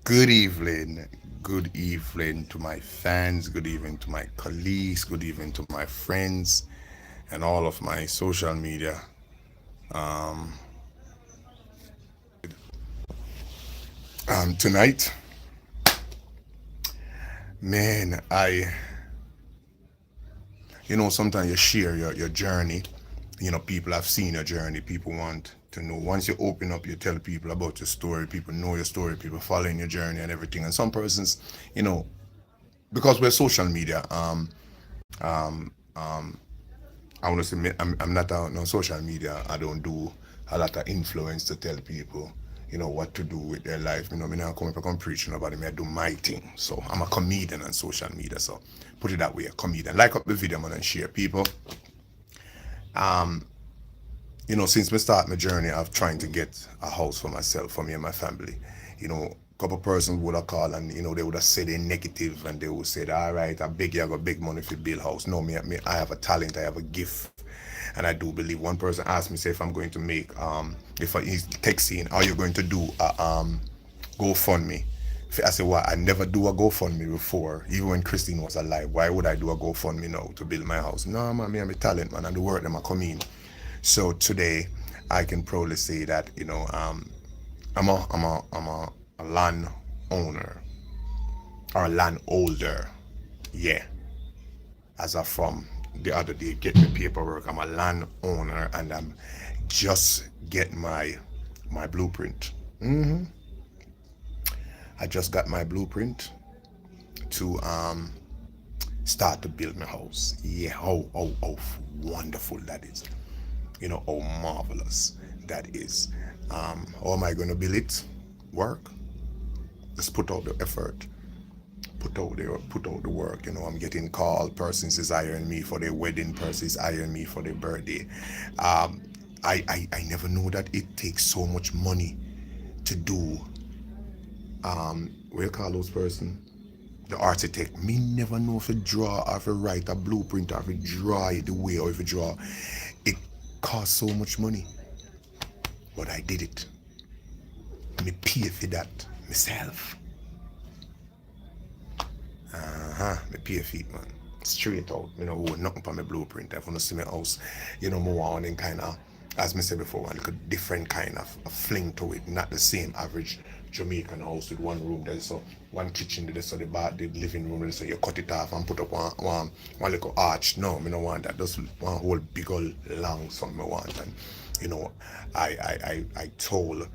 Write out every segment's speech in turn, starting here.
Good evening. Good evening to my fans. Good evening to my colleagues. Good evening to my friends and all of my social media. Tonight, man, sometimes you share your journey. People have seen your journey. People want to know. Once you open up, you tell people about your story. People know your story. People following your journey and everything. And some persons, you know, because we're social media, I want to say I'm not out on social media. I don't do a lot of influence to tell people, what to do with their life. Me not come up and come preaching about it. Me I do my thing. So I'm a comedian on social media. So put it that way, a comedian. Like up the video, man, and share. People, since me start my journey of trying to get a house for myself, for me and my family, couple persons would have called and they would have said they negative and they would say, all right, I beg you, I got big money for build house. No, me, I have a talent, I have a gift, and I do believe. One person asked me, say, if I'm going to make if he's texting, are you going to do a GoFundMe? I said, well, I never do a GoFundMe before, even when Christine was alive. Why would I do a GoFundMe now to build my house? No, man, me, I'm a talent, man, and the work them I come in. So today, I can proudly say that I'm a land owner or a landholder. Yeah, as I from the other day, get my paperwork. I'm a landowner, and I'm just getting my blueprint. I just got my blueprint to start to build my house. Yeah, how wonderful that is. How marvelous that is. How am I going to build it? Work. Just put out the effort. Put out the work. I'm getting called. Persons is hiring me for their wedding. Persons hiring me for their birthday. I never know that it takes so much money to do. What you call those person? The architect. Me never know if you draw or if you write a blueprint or if you draw it the way or if you draw. It costs so much money. But I did it. Me pay for that myself. Me pay for it, man. Straight out. Nothing for my blueprint. If you want to see my house, more on in kind of, as me said before, one like a different kind of a fling to it. Not the same average Jamaican house with one room. There's so one kitchen, there's so the bath, the living room, there's so you cut it off and put up one little arch. No, me don't want that. Just one whole big old long something I want. And I told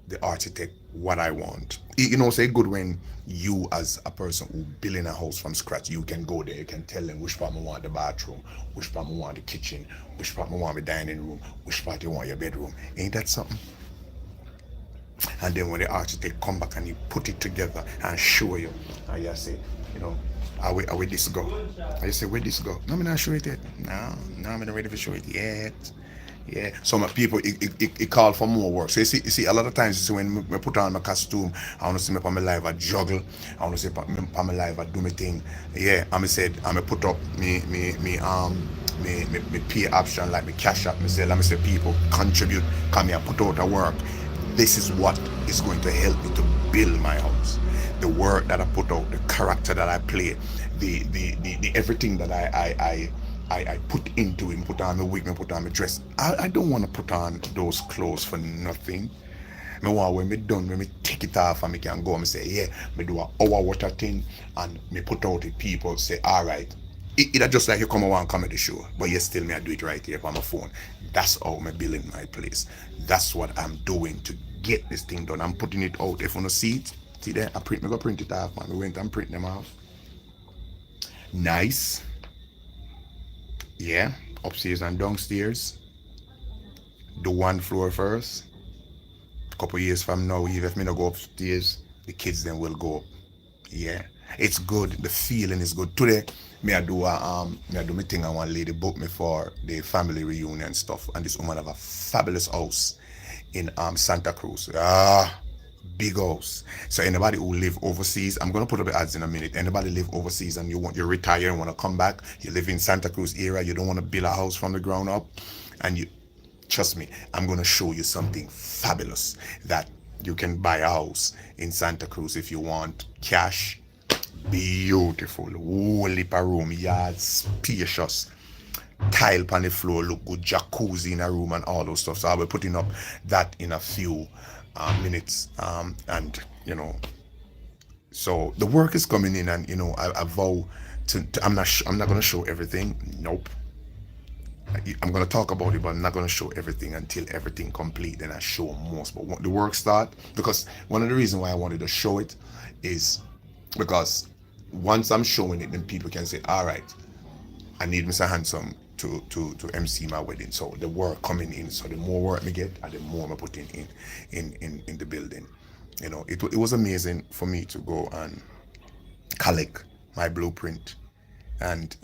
the architect what I want. It's a good when you as a person who building a house from scratch, you can go there, you can tell them which part I want the bathroom, which part I want the kitchen, which part I want the dining room, which part you want your bedroom. Ain't that something? And then when the architect come back and he put it together and show you, and you say, how this go? And you say, where this go? No, I'm not sure it yet. No, I'm not ready to show it yet. Yeah, some people it call for more work. So you see, a lot of times you see when I put on my costume, I want to see me on my live, I juggle. I want to see me on my live, I do my thing. Yeah, I'm said I'm put up me pay option like me cash up. Me say people contribute, come here, put out a work. This is what is going to help me to build my house. The work that I put out, the character that I play, the everything that I put into it, put on my wig, put on my dress. I don't want to put on those clothes for nothing. Me want when me done, when me take it off and me can go and me say, yeah, me do a hour water thing and me put out it. People say, all right. It just like you come on comedy show, but you still me I do it right here on my phone. That's how me building my place. That's what I'm doing to get this thing done. I'm putting it out. If you want to see there, me go print it off, man. We went and print them off. Nice. Yeah, upstairs and downstairs. Do one floor first. A couple years from now, even if me not go upstairs, the kids then will go up. Yeah, it's good. The feeling is good. Today, me I do my thing. I want lady book me for the family reunion stuff, and this woman have a fabulous house in Santa Cruz. Big house. So anybody who live overseas, I'm gonna put up the ads in a minute. Anybody live overseas and you retire and want to come back, you live in Santa Cruz area, you don't want to build a house from the ground up, and you trust me, I'm gonna show you something fabulous that You can buy a house in Santa Cruz if you want cash. Beautiful, whole heap of room, yard spacious, tile on the floor, look good, jacuzzi in a room and all those stuff. So I'll be putting up that in a few minutes, and so the work is coming in, and I vow to I'm not gonna show everything. Nope. I'm gonna talk about it, but I'm not gonna show everything until everything complete. Then I show most. But when the work start, because one of the reasons why I wanted to show it is because once I'm showing it, then people can say, "All right, I need Mr. Handsome to MC my wedding." So the work coming in. So the more work me get, and the more I'm putting in the building. It was amazing for me to go and collect my blueprint, and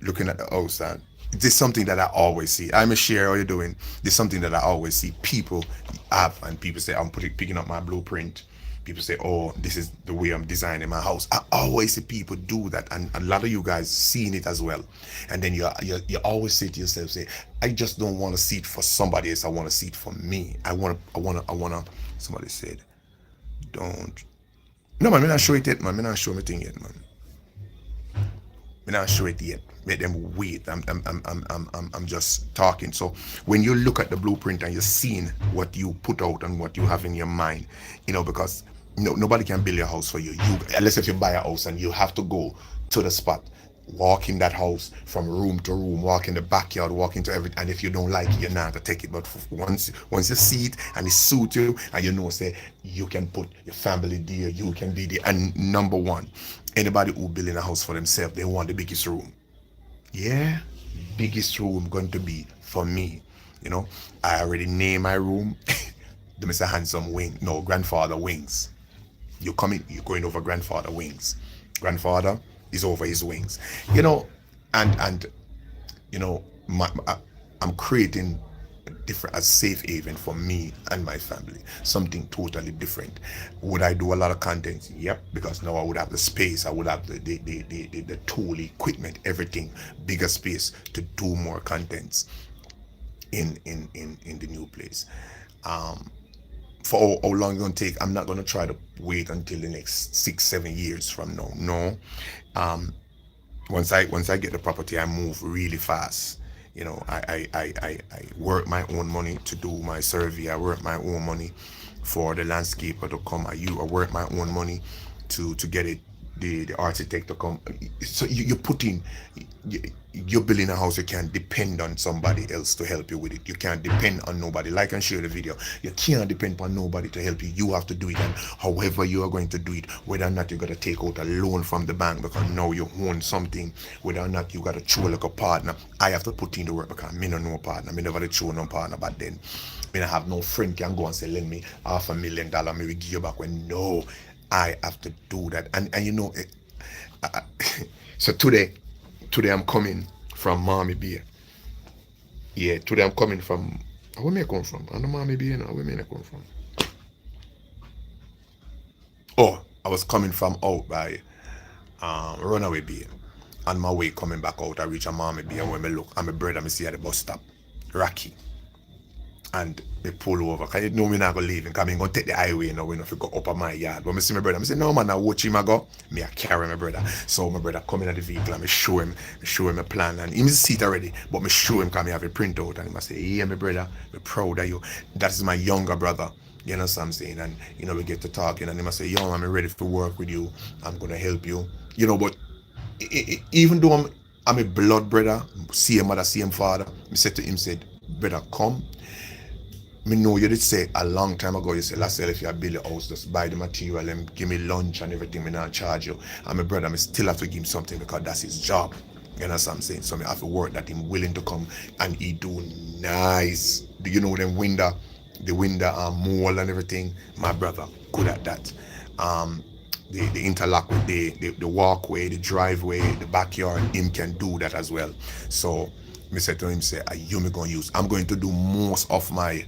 looking at the house, and this is something that I always see. I'm a share how you doing. This is something that I always see people have, and people say I'm picking up my blueprint. People say, "Oh, this is the way I'm designing my house." I always see people do that, and a lot of you guys seeing it as well. And then you always say to yourself, "Say, I just don't want to see it for somebody else. I want to see it for me. I want to." Somebody said, "Don't." No man, me not show it yet, man. Me not show me thing yet, man. Me not show it yet. Let them wait. I'm just talking. So when you look at the blueprint and you're seeing what you put out and what you have in your mind, because nobody can build your house for you. Unless if you buy a house and you have to go to the spot, walk in that house from room to room, walk in the backyard, walk into everything. And if you don't like it, you're not to take it. But once you see it and it suits you, and say you can put your family there, you can be there. And number one, anybody who building a house for themselves, they want the biggest room. Yeah, biggest room going to be for me. I already named my room the Mr. Handsome wing. No, grandfather wings. You're going over grandfather wings. Grandfather is over his wings. And I'm creating a safe haven for me and my family. Something totally different. Would I do a lot of content? Yep, because now I would have the space. I would have the tool, equipment, everything, bigger space to do more contents in the new place. For how long it's gonna take, I'm not gonna try to wait until the next 6-7 years from now. No. Once I get the property, I move really fast. I work my own money to do my survey. I work my own money for the landscaper to come. I work my own money to get it, the architect to come. So you put in, you're building a house. You can't depend on somebody else to help you with it. You can't depend on nobody. Like and share the video. You can't depend on nobody to help you. You have to do it, and however you are going to do it, whether or not you got to take out a loan from the bank because now you own something, whether or not you got to show like a partner. I have to put in the work because me no know partner. Me never show no partner, but then me not have no friend can go and say lend me $500,000. Me will give you back when no. I have to do that, and so today I'm coming from Mommy Bay. Yeah, today I'm coming from. Where may I come from? I know Mommy Bay now. Where may I come from? Oh, I was coming from out by Runaway Bay. On my way coming back out, I reach a Mommy Bay, and when I look, I'm a brother. I see at the bus stop, Rocky. And they pull over. Cause you know me not gonna leave. Cause I'm gonna take the highway now. We know if you go up on my yard. But I see my brother. I say, no man, I watch him I go. Me I carry my brother. So my brother come in at the vehicle and I show him a plan. And him see it already. But me show him, cause me have a printout. And he say, yeah, my brother, I'm proud of you. That is my younger brother. You know what I'm saying? And we get to talking, and he must say, yo, I'm ready to work with you. I'm gonna help you. But even though I'm a blood brother, same mother, same father, I said to him, said, brother, come. Me know you did say a long time ago, you said, last year if you build a house, just buy the material and give me lunch and everything, me not charge you. And my brother, me still have to give him something because that's his job. You know what I'm saying? So me have to work that him willing to come and he do nice. Do you know them the window mole and everything? My brother good at that. The interlock with the walkway, the driveway, the backyard, him can do that as well. So me said to him, say, are you me gonna use? I'm going to do most of my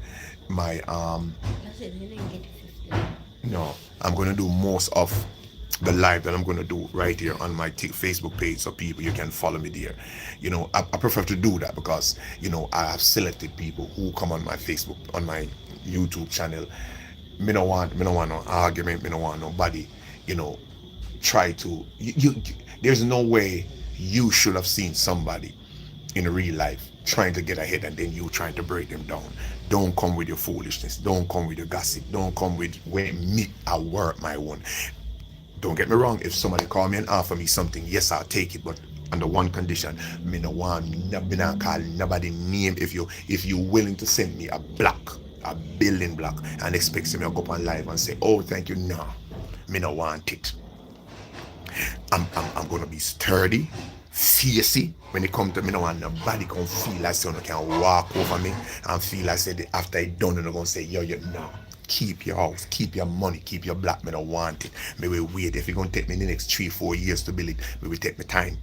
no, I'm gonna do most of the live that I'm gonna do right here on my Facebook page, so people you can follow me there. I prefer to do that because I have selected people who come on my Facebook, on my YouTube channel, Me no want no argument, me no want nobody, you know, try to there's no way you should have seen somebody in real life trying to get ahead and then you trying to break them down. Don't come with your foolishness. Don't come with your gossip. Don't come with when me I work my one. Don't get me wrong. If somebody call me and offer me something, yes, I'll take it. But under one condition, me no want me not call nobody name. If you willing to send me a building block, and expect me to go up on live and say, oh, thank you. No, me no want it. I'm gonna be sturdy, fiercey. When it come to me, no want nobody gonna feel like someone can walk over me and feel like say after I done it, they're gonna say, yo, no. Keep your house, keep your money, keep your black. Me don't want it. Me will wait. If you're gonna take me the next 3-4 years to build it, me will take my time.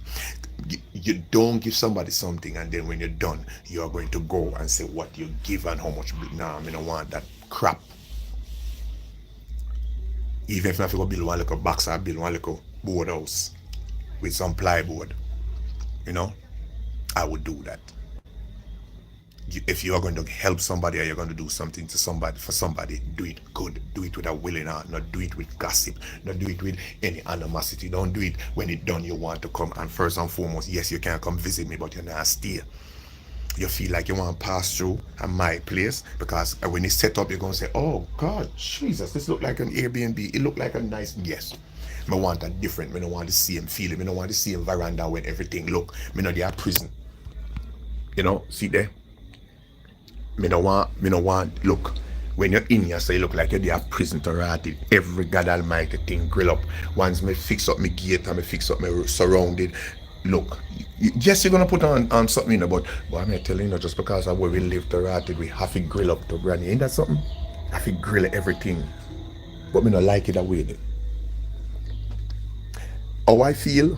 You don't give somebody something and then when you're done, you're going to go and say what you give and how much. Nah, me don't want that crap. Even if I have to go build one little box, I build one little board house with some plywood, you know, I would do that. If you are going to help somebody or you're going to do something to somebody for somebody, do it good. Do it with a willing heart. Not do it with gossip. Not do it with any animosity. Don't do it when it's done. You want to come and first and foremost, yes, you can come visit me, but you're not stay. You feel like you want to pass through at my place because when it's set up, you're going to say, oh God, Jesus, this look like an Airbnb. It look like a nice, yes. Me want a different. Me don't want the same feeling. Me don't want the same veranda when everything look. Me know they are prison. You know, see there. Me no want, look, when you're in here, so you look like you're there prison to rot it. Every God Almighty thing grill up. Once me fix up my gate and me fix up my surrounded, look, yes, you're going to put on something, you know, but I'm telling you, just because of where we live to rot it, we have to grill up to granny. Ain't that something? I have to grill everything. But me not like it that way. How I feel,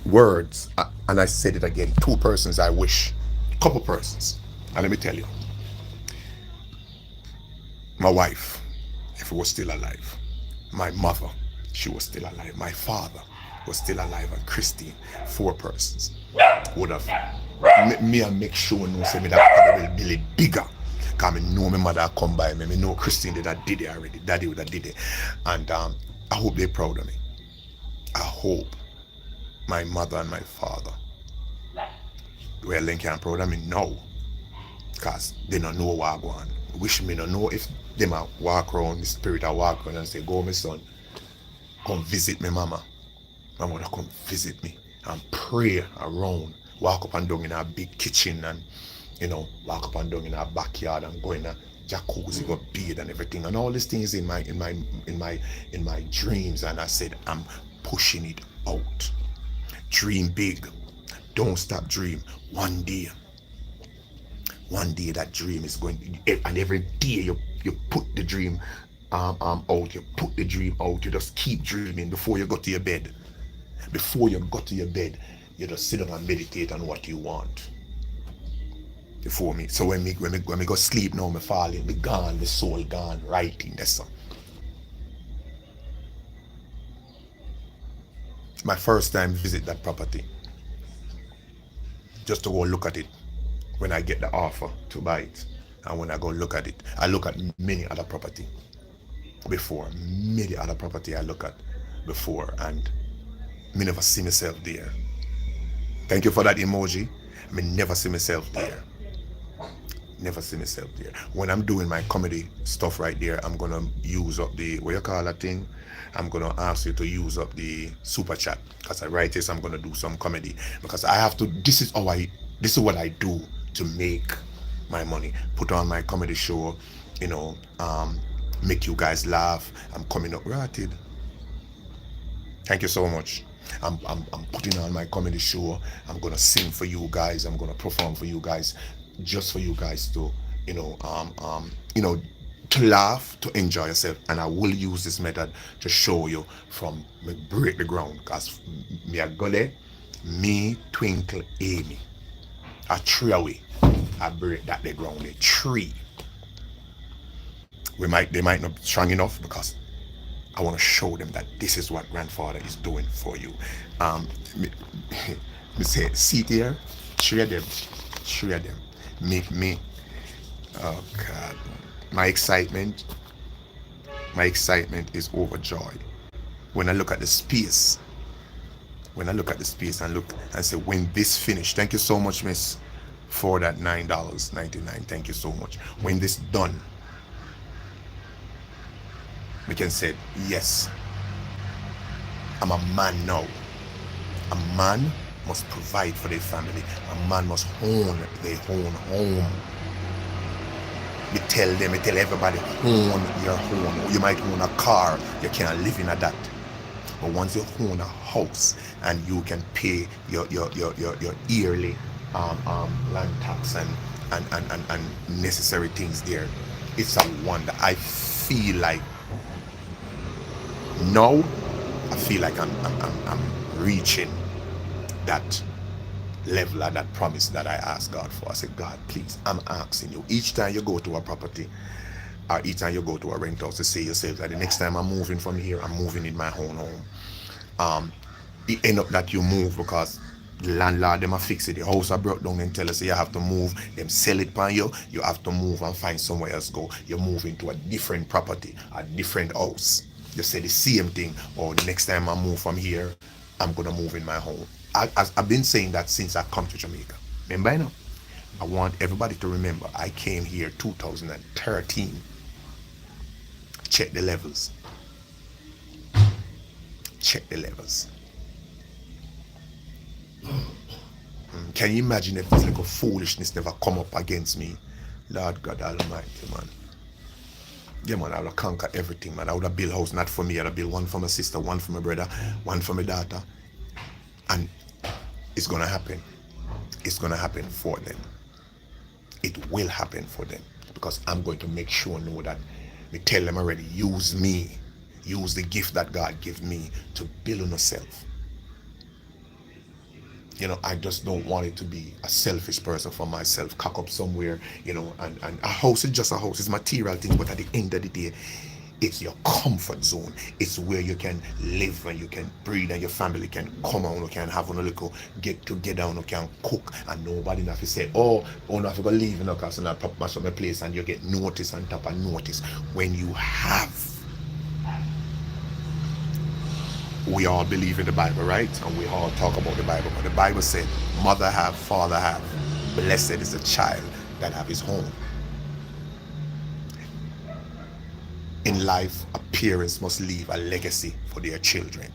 words, and I said it again, 2 persons I wish, couple persons. And let me tell you, my wife, if it was still alive, my mother, she was still alive, my father was still alive, and Christine, 4 persons would have me and make sure no say me that probably build it bigger. Cause me know my mother come by me, me know Christine did that did it already, daddy would have did it, and I hope they're proud of me. I hope my mother and my father, well, they can't proud of me now. Because they don't know what I go on. Wish me don't know if they might walk around, the spirit I walk around and say, go my son, come visit me mama. My mother come visit me and pray around. Walk up and down in our big kitchen and, you know, walk up and down in our backyard and go in a jacuzzi, go bathe and everything. And all these things in my dreams. And I said, I'm pushing it out. Dream big. Don't stop dream. One day that dream is going to, and every day you put the dream out, you put the dream out, you just keep dreaming before you go to your bed. Before you go to your bed, you just sit down and meditate on what you want. Before me. So when me go sleep now, me falling, me gone, the soul gone, writing that's song. My first time visit that property. Just to go look at it. When I get the offer to buy it and when I go look at it, I look at many other property before, I look at before, and me never see myself there. Thank you for that emoji. Me never see myself there. Never see myself there. When I'm doing my comedy stuff right there, I'm gonna use up the, what you call that thing? I'm gonna ask you to use up the super chat because I write this. I'm gonna do some comedy because I have to. This is what I do to make my money. Put on my comedy show, you know, make you guys laugh. I'm coming up rated. Thank you so much. I'm putting on my comedy show. I'm gonna sing for you guys. I'm gonna perform for you guys, just for you guys to, you know, to laugh, to enjoy yourself. And I will use this method to show you from me break the ground. Cause me a go there, me Twinkle Amy. A 3 away. I break that the ground, a 3. They might not be strong enough because I want to show them that this is what grandfather is doing for you. Me say, see there, 3 of them. Make me, oh God. My excitement, my excitement is overjoyed. When I look at the space, when I look at the space and look and say, when this finished, thank you so much, Miss, for that $9.99. Thank you so much. When this done, we can say, yes, I'm a man now. A man must provide for their family. A man must own their own home. You tell everybody, own your home. You might own a car, you can't live in a that. But once you own a house and you can pay your yearly land tax and necessary things there, it's a wonder. I feel like now, I feel like I'm reaching that level of that promise that I asked God for. I said, God, please, I'm asking you. Each time you go to a property or each time you go to a rent house, to say yourself that the next time I'm moving from here, I'm moving in my own home. It end up that you move because the landlord them a fix it. The house are broke down and tell us you have to move. Them sell it by you. You have to move and find somewhere else go. You move into a different property, a different house. You say the same thing. Or the next time I move from here, I'm gonna move in my home. I've been saying that since I come to Jamaica. Remember now? I want everybody to remember I came here 2013. Check the levels. Check the levels. Can you imagine if this little foolishness never come up against me? Lord God Almighty, man. Yeah, man, I would have conquered everything, man. I would have built a house not for me. I would have built one for my sister, one for my brother, one for my daughter. And it's going to happen. It's going to happen for them. It will happen for them. Because I'm going to make sure know that we tell them already, use me. Use the gift that God gave me to build on yourself. I just don't want it to be a selfish person for myself, cock up somewhere, and a house is just a house, it's material things, but at the end of the day, it's your comfort zone. It's where you can live and you can breathe and your family can come out, you can have a little get together and you can cook and nobody have to say, oh, no, have to go leave because I pop mash up my place and you get notice on top of notice. When you have, we all believe in the Bible, right? And we all talk about the Bible. But the Bible said, mother have, father have. Blessed is the child that have his home. In life, a parents must leave a legacy for their children.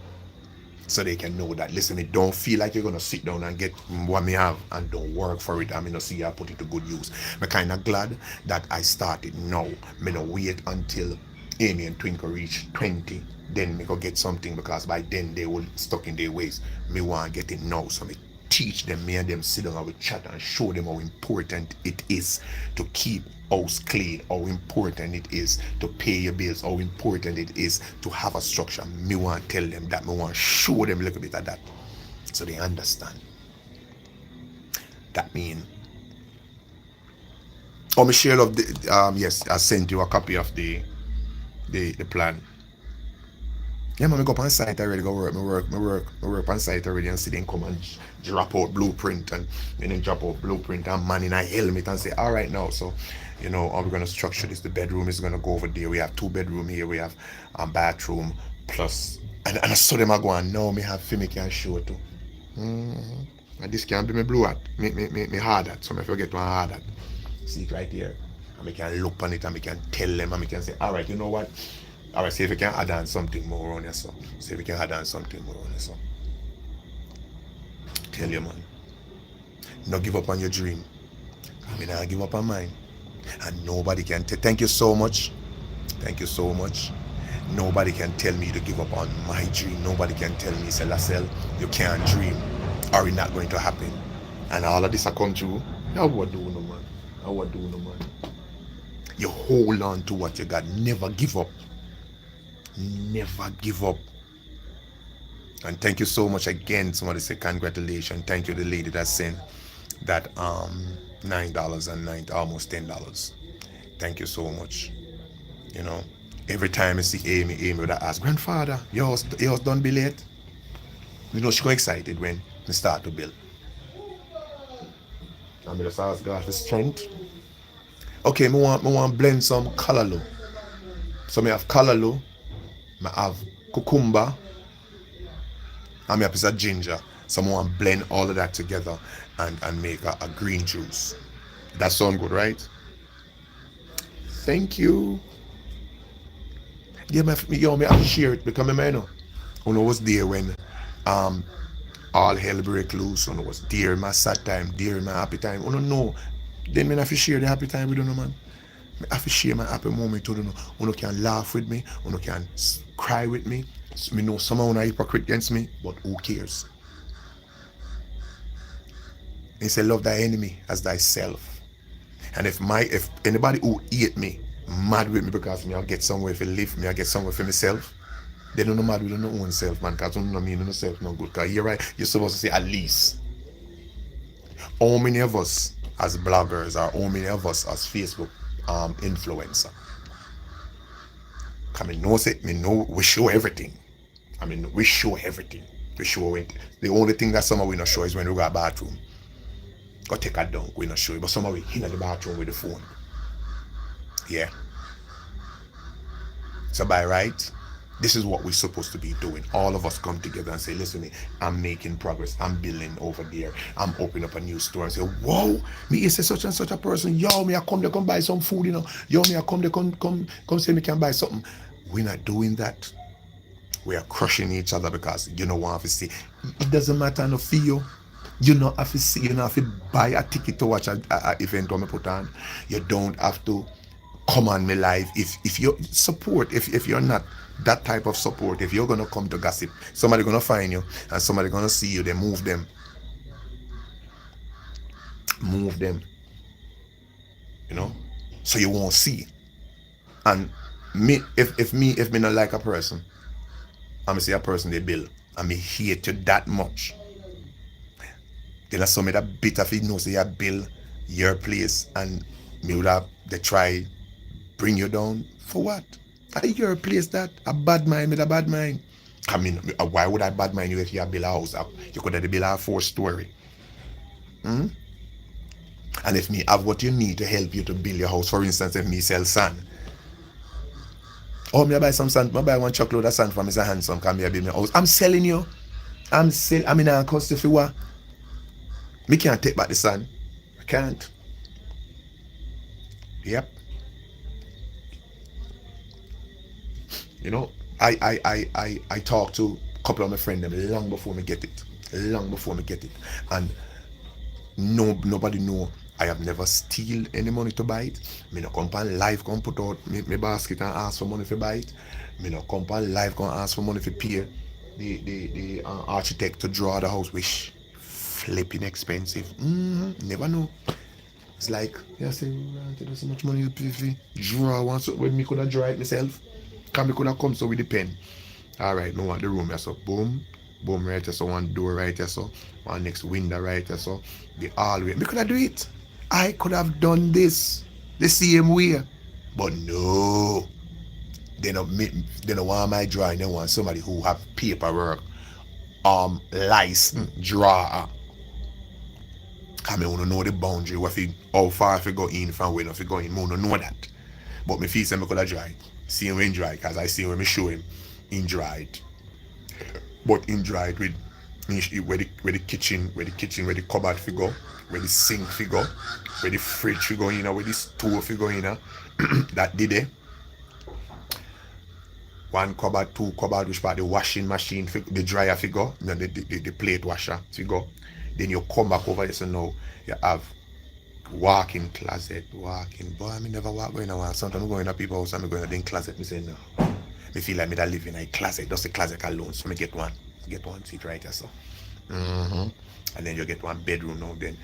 So they can know that, listen, it don't feel like you're going to sit down and get what me have and don't work for it. I'm going to see I put it to good use. I'm kind of glad that I started now. I'm going to wait until Amy and Twinkle reach 20. Then me go get something because by then they will stuck in their ways. Me want to get it now. So me teach them, me and them sit down and we chat and show them how important it is to keep house clean, how important it is to pay your bills, how important it is to have a structure. Me want to tell them that, me want to show them a little bit of that so they understand. That mean, oh, Michelle of the yes, I sent you a copy of the plan. Yeah, man, I go up on site already, go work on site already and see them come and drop out blueprint and then drop out blueprint and man in a helmet and say, all right now, so, how we're going to structure this. The bedroom is going to go over there. We have 2 bedroom here. We have a bathroom plus, and I saw them go and now me have film can show too. And this can be my blue hat, me hard hat, so I forget one hard hat. See it right here. And we can look on it and we can tell them and we can say, all right, you know what? All right, see if we can add on something more on here, so. See if we can add on something more on here, so. Tell you, man. No give up on your dream. I mean, I give up on mine. And nobody can thank you so much. Thank you so much. Nobody can tell me to give up on my dream. Nobody can tell me, say, Lascelles, you can't dream. Or it's not going to happen. And all of this I come true. How what do no man? How what do no man? You hold on to what you got. Never give up. Never give up. And thank you so much again. Somebody say congratulations. Thank you, the lady that sent that $9 and almost $10. Thank you so much. Every time I see Amy would ask, grandfather, yours done be late. She got excited when we start to build. And I just ask God for strength Okay, me want blend some callaloo. So me have callaloo, me have cucumber, and me have piece of ginger. So me want blend all of that together and make a green juice. That sound good, right? Thank you. Yeah, me have to share it because me know. When I was there when um all hell break loose, when I was there in my sad time, there in my happy time. I don't know. Then me have to share the happy time with you, no man. I have to share my happy moment to you. You can laugh with me, you can cry with me. Me know some are hypocrite against me, but who cares? He said, love thy enemy as thyself. And if anybody who hate me, mad with me because me I get somewhere for live, me I get somewhere for myself, they don't know mad with their own self, man, because you don't know mean yourself no good. Because you're right, you're supposed to say at least. How many of us as bloggers or how many of us as Facebook influencer? Cause me know we show everything. I mean we show everything. We show it. The only thing that some of we not show is when we go to the bathroom. Go take a dunk, we not show it. But some of we in the bathroom with the phone. Yeah. So by right, this is what we're supposed to be doing. All of us come together and say, listen, I'm making progress. I'm building over there. I'm opening up a new store and say, whoa, me is such and such a person. Yo, me I come there, come buy some food, you know. Yo, me I come there, come say me can buy something. We're not doing that. We are crushing each other because you know what I have to see. It doesn't matter no for you. You know have to see, you know have to buy a ticket to watch a event when me put on. You don't have to come on me live if you support if you're not that type of support, if you're gonna come to gossip, somebody gonna find you and somebody gonna see you, they move them, you know, so you won't see. And me if me not like a person, I'm see a person they build and me hate you that much, then I saw me that bit of it know say you build your place and me would have they try bring you down for what? Are your place that a bad mind with a bad mind? I mean, why would I bad mind you if you have built a house up? You could have built a 4-story. Hmm? And if me have what you need to help you to build your house, for instance, if me sell sand, oh me I buy some sand, I buy one truckload of sand from Mr.handsome, come here build my house. I'm selling you. I mean I cost if you what? Me can't take back the sand. I can't. Yep. You know, I talk to a couple of my friends them long before me get it. Long before me get it. And nobody know I have never steal any money to buy it. Me no come on live come put out me basket and ask for money to buy it. Me no come on live come ask for money to pay the architect to draw the house, which flipping expensive. Never know. It's like, yeah, say, there's so much money you pay for draw one so when me could have draw it myself. Can me could have come so with the pen. Alright, me want the room here so boom, boom right here so one door right here so one next window right here so the hallway. Me could have do it. I could have done this the same way. But no. They don't want my drawing, they want somebody who have paperwork, license, drawer. Cause me wanna know the boundary, how far if you go in from where if you go in, me wanna know that. But me feel say me coulda dry. See him in dry, cause I see when me show him in dried. But in dried with where the kitchen, where the cupboard figure, where the sink figure, where the fridge figure in, where the stove figure in, that did it. One cupboard, two cupboard, which part the washing machine, the dryer figure, the plate washer figure. Then you come back over here, so now you have walk-in closet, walk-in. Boy, I never walk going around. Sometimes I'm going to people's house and I'm going to the closet. I say no. I feel like I live in a closet, just a closet alone. So I get one seat right here, so. And then you get one bedroom now. Then,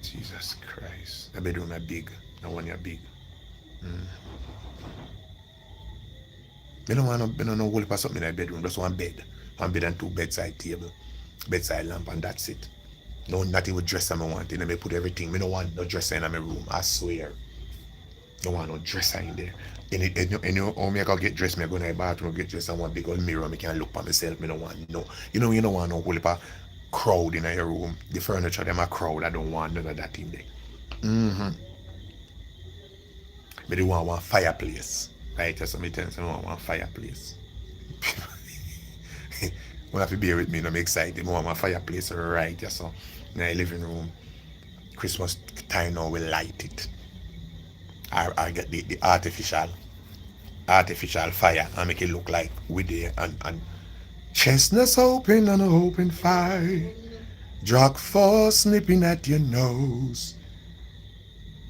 Jesus Christ, the bedroom is big. The one is big. I don't want no whole heap of something in the bedroom. Just one bed and two bedside table, bedside lamp, and that's it. No, not even dresser I want. Then I put everything. I don't want no dresser in my room. I swear. Don't want no dresser in there. And you know, me I can get dressed, me I go in the bathroom, get dressed, I want big old mirror, me can look at myself, me don't want no. You don't want no whole heap of crowd in your room. The furniture, them a crowd, I don't want none of that in there. Me do want one fireplace. Right? Just me tell you, I want one fireplace. You have to bear with me, I'm excited. I want my fireplace right just so in my living room. Christmas time now we light it. I get the artificial fire and make it look like we there and chestnuts open and a open fire. Drug force nipping at your nose.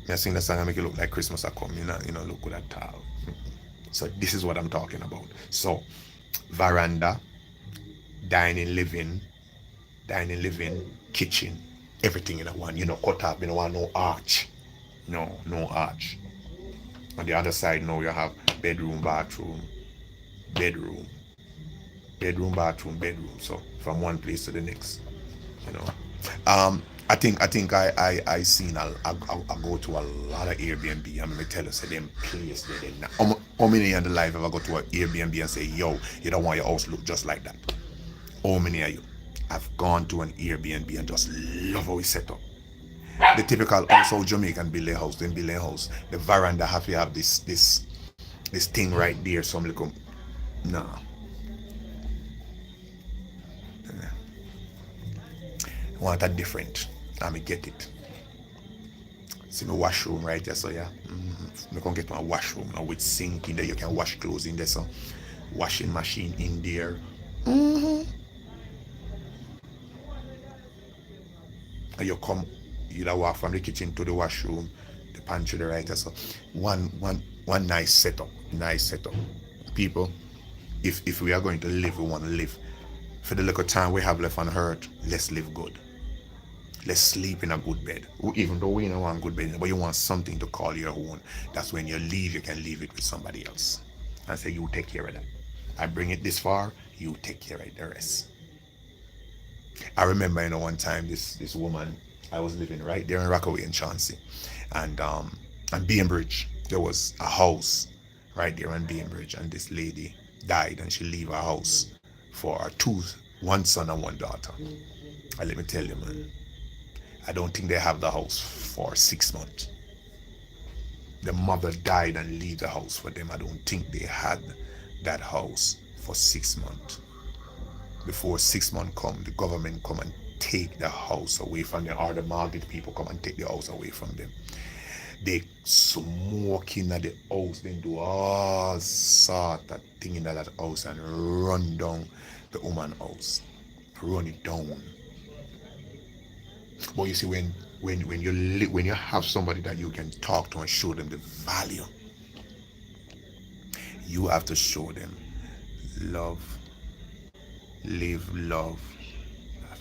I sing the song and make it look like Christmas are coming, look good at all. So this is what I'm talking about. So veranda, dining, living, kitchen, everything in a one, cut off, want no arch. No arch. On the other side now you have bedroom, bathroom, bedroom, bedroom. So from one place to the next, you know. I think I seen I go to a lot of Airbnb. I'm gonna tell you, say them place they did not. How many in the life ever go to an Airbnb and say, yo, you don't want your house look just like that? How many are you? I've gone to an Airbnb and just love how it's set up. The typical also Jamaican build a house, then build a house. The veranda have to have this thing right there, some little nah. Want a different. I me get it. See my washroom right there, so yeah. I can get my washroom now with sink in there. You can wash clothes in there, so washing machine in there. And you come, you walk from the kitchen to the washroom, the pantry, the right there. So one nice setup. People, if we are going to live, we want to live. For the little time we have left on earth, let's live good. Let's sleep in a good bed. Even though we don't want a good bed, but you want something to call your own. That's when you leave, you can leave it with somebody else. And say, you take care of that. I bring it this far, you take care of the rest. I remember, one time this woman, I was living right there in Rockaway in Chauncey. And Bainbridge, there was a house right there on Bainbridge, and this lady died and she leave her house for her one son and one daughter. And let me tell you, man, I don't think they have the house for 6 months. The mother died and leave the house for them. I don't think they had that house for 6 months. Before 6 months come, the government come and take the house away from them, or the mortgage people come and take the house away from them. They smoking at the house, they do all sort of thing in that house and run down the woman house. Run it down. But you see, when you have somebody that you can talk to and show them the value, you have to show them love, live, love.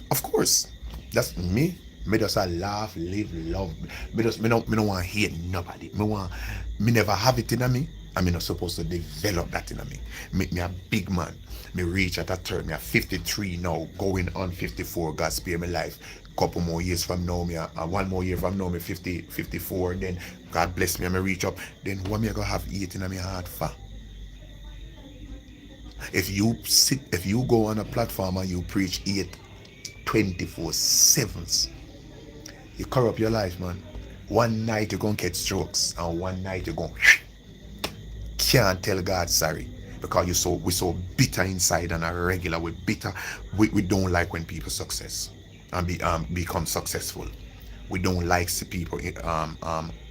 Of course, that's me. Me just laugh, live, love. Me don't want to hate nobody. Me never have it in me. I'm not supposed to develop that in me. Make me a big man. Me reach at a turn. Me a 53 now, going on 54. God spare me life. Couple more years from now, one more year from now, me 54. Then God bless me, I reach up. Then what me I gonna have eat in my heart for? If you go on a platform and you preach 24/7, you corrupt your life, man. One night you're gonna get strokes, and one night you're gonna can't tell God sorry because we're so bitter inside and a regular. We're bitter. We don't like when people success and become successful. We don't like see people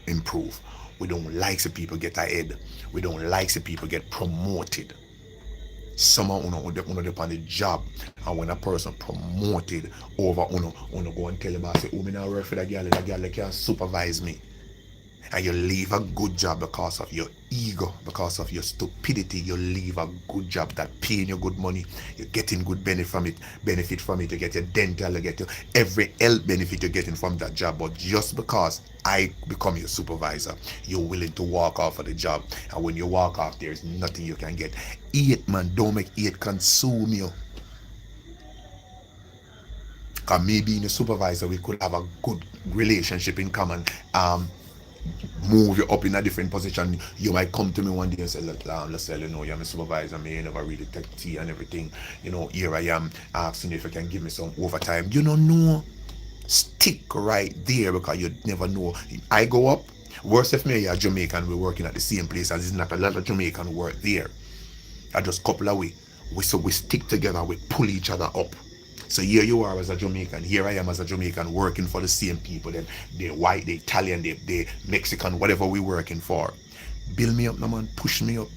improve. We don't like see people get ahead. We don't like see people get promoted. Someone on the job, and when a person promoted over go and tell him, I say, oh, me not work for that girl they can't supervise me. And you leave a good job because of your ego, because of your stupidity. You leave a good job that paying you good money. You're getting good benefit from it. You get your dental, you get your every health benefit you're getting from that job. But just because I become your supervisor, you're willing to walk off of the job. And when you walk off, there's nothing you can get. Eat, man. Don't make it consume you. Because maybe being a supervisor, we could have a good relationship in common. Move you up in a different position. You might come to me one day and say, look, let's say, you're my supervisor, me, you never really take tea and everything. Here I am asking you if you can give me some overtime. No. Stick right there because you never know. I go up. Worse if me a Jamaican, we're working at the same place as it's not a lot of Jamaican work there. I just couple away. We stick together, we pull each other up. So here you are as a Jamaican, here I am as a Jamaican working for the same people. Then they're white, they're Italian, they're Mexican, whatever we working for. Build me up, no man, push me up.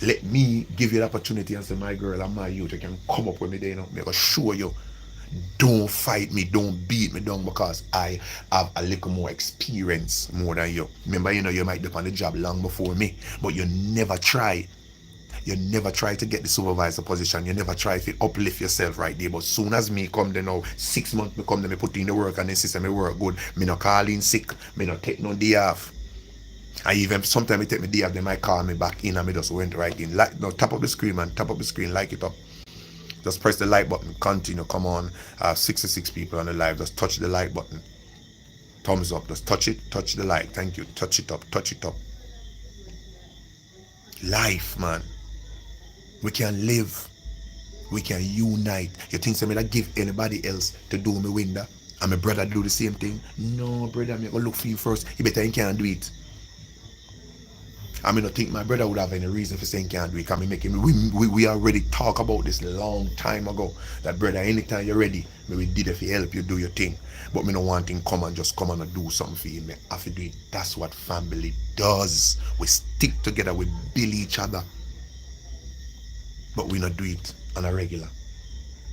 Let me give you the opportunity and say, my girl and my youth, you can come up with me there, you know. Make show you. Don't fight me, don't beat me down because I have a little more experience more than you. Remember, you know, you might be on the job long before me, but you never try. You never try to get the supervisor position. You never try to uplift yourself right there. But soon as me come there now, 6 months me come there, me put in the work and the system, me work good. Me not call in sick. Me not take no day off. And even sometimes me take me day off, they might call me back in and me just went right in. Like, no, tap up the screen, man. Tap up the screen, like it up. Just press the like button. Continue. Come on. 66 people on the live. Just touch the like button. Thumbs up. Just touch it. Touch the like. Thank you. Touch it up. Touch it up. Life, man. We can live. We can unite. You think somebody that give anybody else to do me window? And my brother do the same thing? No, brother, I'm gonna look for you first. You better you can't do it. I mean, I think my brother would have any reason for saying can't do it. Can we make him? We already talk about this a long time ago. That brother, anytime you're ready, we did it to help you do your thing. But me no want him come and just come and do something for you. Me have to do it. That's what family does. We stick together. We build each other. But we not do it on a regular.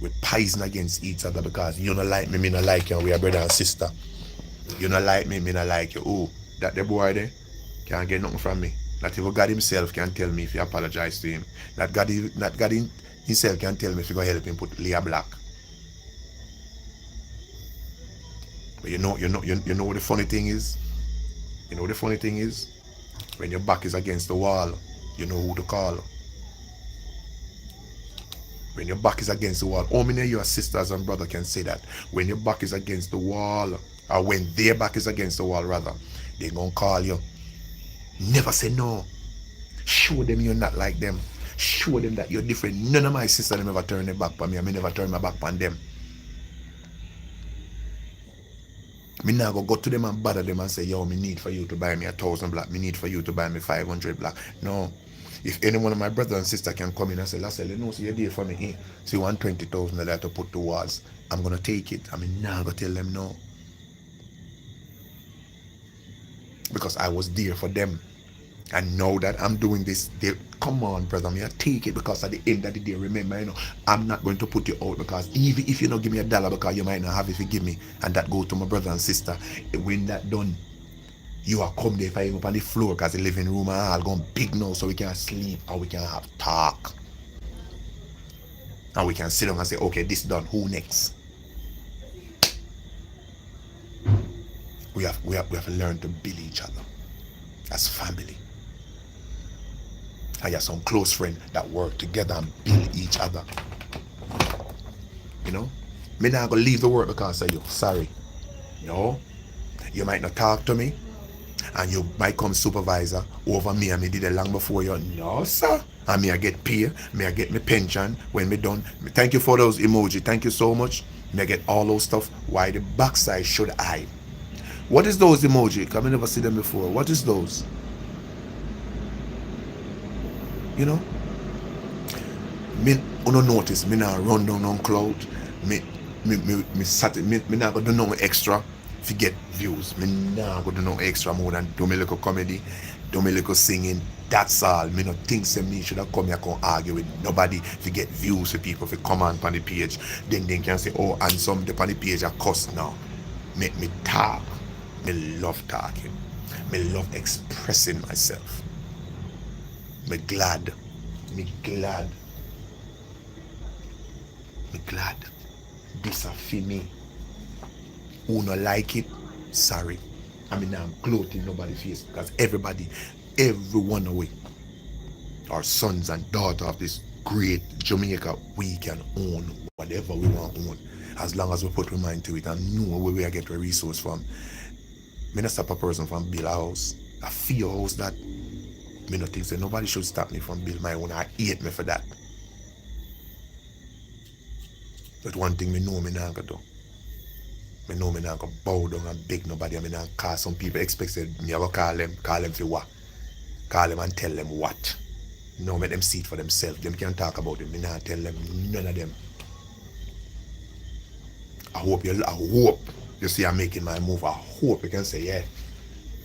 We poison against each other because you don't like me, me not like you, and we are brother and sister. You don't like me, me not like you. Oh, that the boy there can't get nothing from me. That even God himself can tell me if you apologize to him. That God himself can tell me if you go help him put Leah black. But you know what the funny thing is? You know what the funny thing is? When your back is against the wall, you know who to call. When your back is against the wall, how many of your sisters and brother can say that? When your back is against the wall, or when their back is against the wall rather, they gonna call you. Never say no. Show them you're not like them. Show them that you're different. None of my sisters them ever turn their back on me, and me never turn my back on them. Me now go to them and bother them and say, yo, me need for you to buy me 1,000 black. Me need for you to buy me 500 black. No. If any one of my brother and sister can come in and say, Lassell, you know, so you're there for me, eh? So you want 20,000 that to put towards, I'm going to take it. I mean, now I'm going to tell them no. Because I was there for them. And now that I'm doing this, they come on, brother, me, I take it because at the end of the day, remember, you know, I'm not going to put you out because even if you don't give me $1 because you might not have it if you give me, and that go to my brother and sister, when that done, you are come there for him up on the floor because the living room and all gone big now so we can sleep and we can have talk. And we can sit down and say, okay, this done, who next? We have to learn to build each other as family. I have some close friends that work together and build each other. You know? Me not gonna leave the work because of you. Sorry. No. You might not talk to me. And you might come supervisor over me and me did it long before you. No, sir. And me I get pay. Me I get my pension when me done. Thank you for those emoji. Thank you so much. Me I get all those stuff. Why the backside should I? What is those emoji? Because I never see them before. What is those? You know? Me don't notice. Me now run down on cloud. Me not gonna do no extra to get views. Me not gonna do no extra more than do me little comedy, do me little singing. That's all. Me not think say me should have come here and argue with nobody to get views for people to come on the page. Then they can say, oh, and some the on the page are cuss now. Make me talk. Me love talking. Me love expressing myself. Me glad. Me glad. Me glad. This a for me. Who not like it, sorry. I mean, I'm gloating nobody's face because everyone away, our sons and daughters of this great Jamaica, we can own whatever we want to own as long as we put our mind to it and know where we get a resource from. Me not stop a person from build a house. I feel a house that me not think so nobody should stop me from build my own. I hate me for that. But one thing me know me not gonna do. I know me not go bow down and beg nobody. I mean, not call some people expected me I go call them for what? Call them and tell them what? No, make them see it for themselves. Them can talk about it. Me not tell them none of them. I hope you see I'm making my move. I hope you can say, yeah,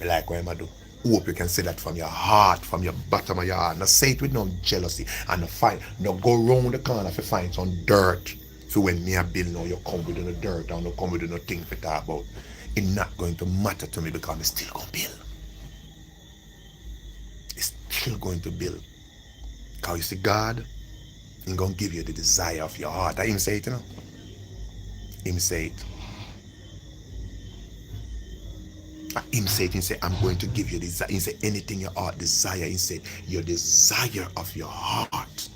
I like what I do. Hope you can say that from your heart, from your bottom of your heart. Now say it with no jealousy and no fight. No go round the corner to find some dirt. So when me a bill now, you come with no dirt and you come with no thing to talk about. It's not going to matter to me because I'm still going to build. It's still going to build. Because you see, God, He's going to give you the desire of your heart. I Him say it, you know. Him say it. Him said, he said, I'm going to give you desire. He said, anything your heart desire. He said, your desire of your heart.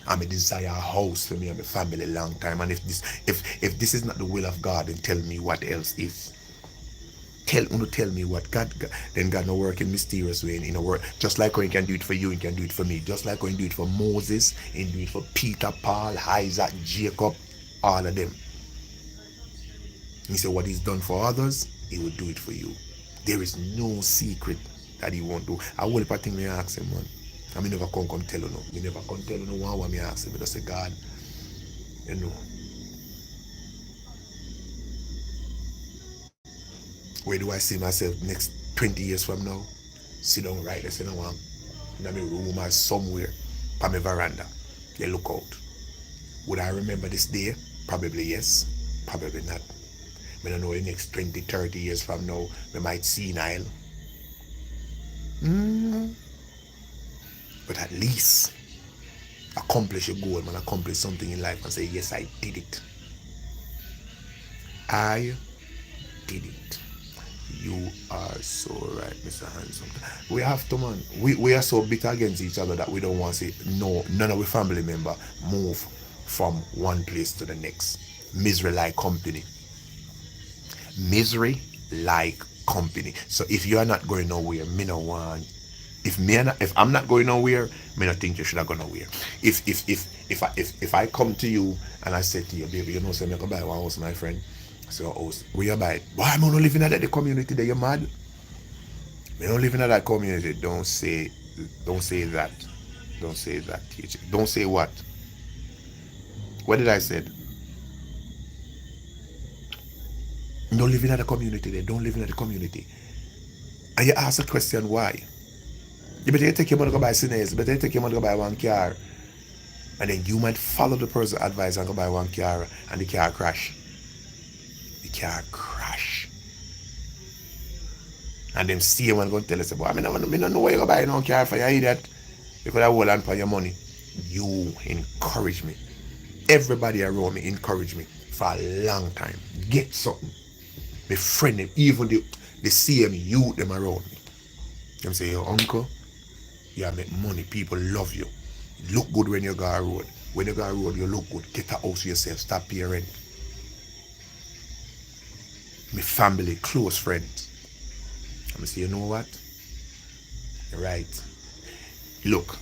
I'm a desire a house for me and my family a long time. And if this is not the will of God, then tell me what else is. Tell me what God, then God no work in mysterious way in a work. Just like how He can do it for you, He can do it for me. Just like how He do it for Moses, He do it for Peter, Paul, Isaac, Jacob, all of them. He said, what He's done for others, He will do it for you. There is no secret that He won't do. I will part thing me ask Him, man. I mean, never come tell you no. Me never come tell you no one what me ask Him. I just say, God, you know. Where do I see myself next 20 years from now? Sit down right there, sit down in my room or somewhere, on my veranda. You look out. Would I remember this day? Probably yes. Probably not. I don't know the next 20, 30 years from now, we might see Nile. But at least accomplish a goal, man, accomplish something in life and say, yes, I did it. I did it. You are so right, Mr. Handsome. We have to, man. We are so bitter against each other that we don't want to see none of our family member move from one place to the next. Misery like company. Misery like company. So if you are not going nowhere, me no want. If I'm not going nowhere, me not think you should have gone nowhere. If I come to you and I say to you, baby, you know, say me go buy one house, my friend. So house, where you buy it? Why am I not living in that community? That you're mad? Me not living in that community. Don't say that. Don't say that, teacher. Don't say what? What did I say? Don't live in the community there. Don't live in the community. And you ask the question why. You better take your money to go buy Cines. You better take your money to go buy one car. And then you might follow the person's advice and go buy one car and the car crash. The car crash. And them see you and go tell us, boy, I don't know why you go buy no car for your idiot. You could have hold on for your money. You encourage me. Everybody around me encourage me for a long time. Get something. My friend, even the same youth them around me. Them say, your uncle, you make money, people love you. You look good when you go on road. When you go on road, you look good. Get a house for yourself, stop paying rent. My family, close friends. I'm say, you know what? You're right. Look,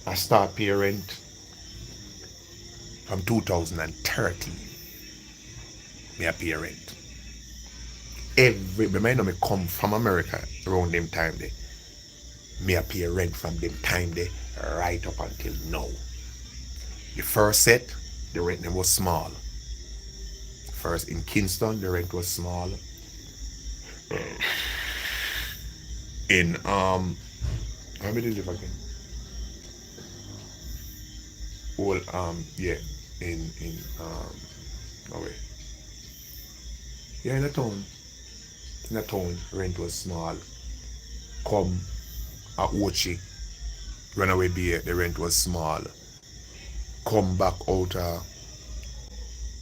I start paying rent from 2013. Me I pay rent. Remember me come from America around them time there. Me I pay rent from them time there right up until now. The first set, the rent was small. First in Kingston, the rent was small. In how many live again? Well, yeah, in no way. Yeah, in the town, rent was small. Come at Ochi, Runaway Bay, the rent was small. Come back out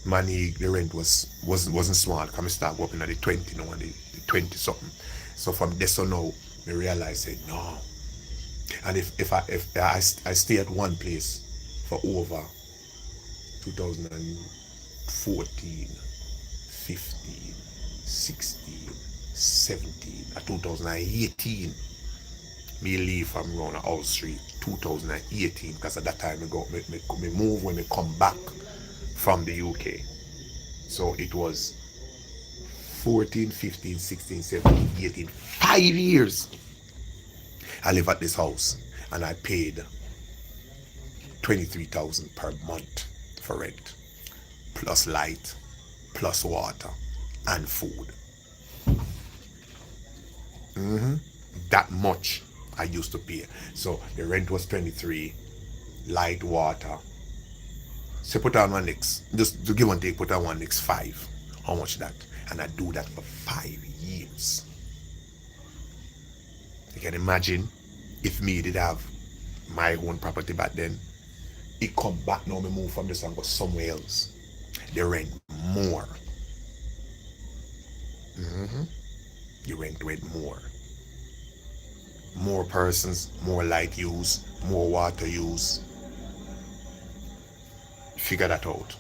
Manig, the rent wasn't small. Come start go up in the 20 now, the 20 something. So from this on now, I realized say no. And if I stay at one place for over 2014, 15, 16, 17, 2018, me leave from around Owl Street 2018 because at that time me move when me come back from the UK. So it was 14, 15, 16, 17, 18, 5 years. I live at this house and I paid 23,000 per month for rent, plus light, plus water, and food. That much I used to pay. So the rent was 23, light, water. So put on one next, just to give one take, put on one next 5. How much that? And I do that for 5 years. You can imagine if me did have my own property back then, it come back now, me move from this and go somewhere else. The rent more. The rent went more. More persons, more light use, more water use. Figure that out.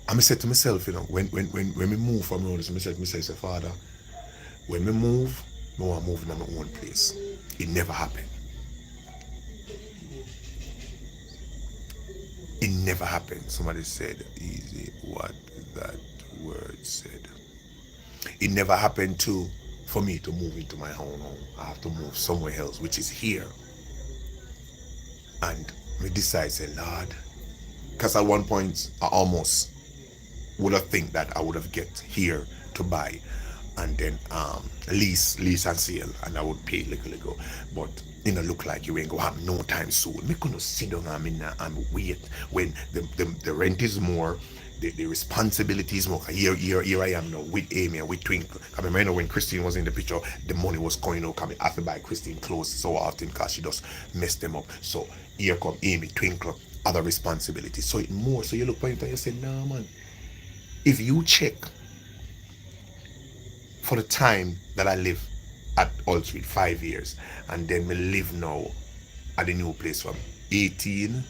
And I said to myself, when we move from around this, I said to myself, Father, when we move, I want to move in my own place. It never happened. It never happened. Somebody said, easy what that word said. It never happened for me to move into my own home. I have to move somewhere else, which is here. And we decided, say, Lord, because at one point I almost would have think that I would have get here to buy and then lease and sale, and I would pay little. But look like you ain't gonna have no time soon. Me gonna sit down and wait when the rent is more, the responsibility is more. Here I am now with Amy and with Twinkle. I remember when Christine was in the picture, the money was going out. I have to buy Christine clothes so often because she just messed them up. So here come Amy, Twinkle, other responsibilities. So it more. So you look point and you say, nah man, if you check for the time that I live at Old Street, 5 years, and then we live now at the new place from 18,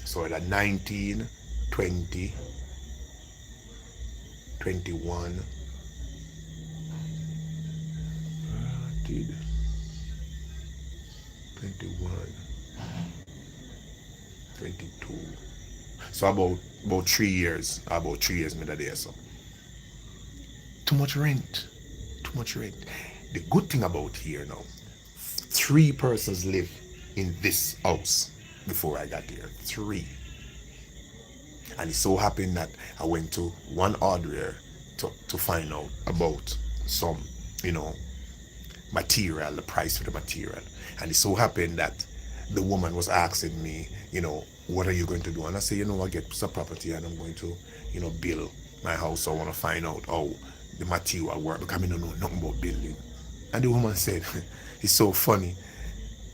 so at 19, 20, 21, 21, 22. So about 3 years, me that there, so. Too much rent. The good thing about here now, 3 persons live in this house before I got here. 3. And it so happened that I went to one hardware to find out about some, material, the price for the material. And it so happened that the woman was asking me, what are you going to do? And I said, I get some property and I'm going to, build my house. So I want to find out how the material work because I don't know nothing about building. And the woman said, it's so funny.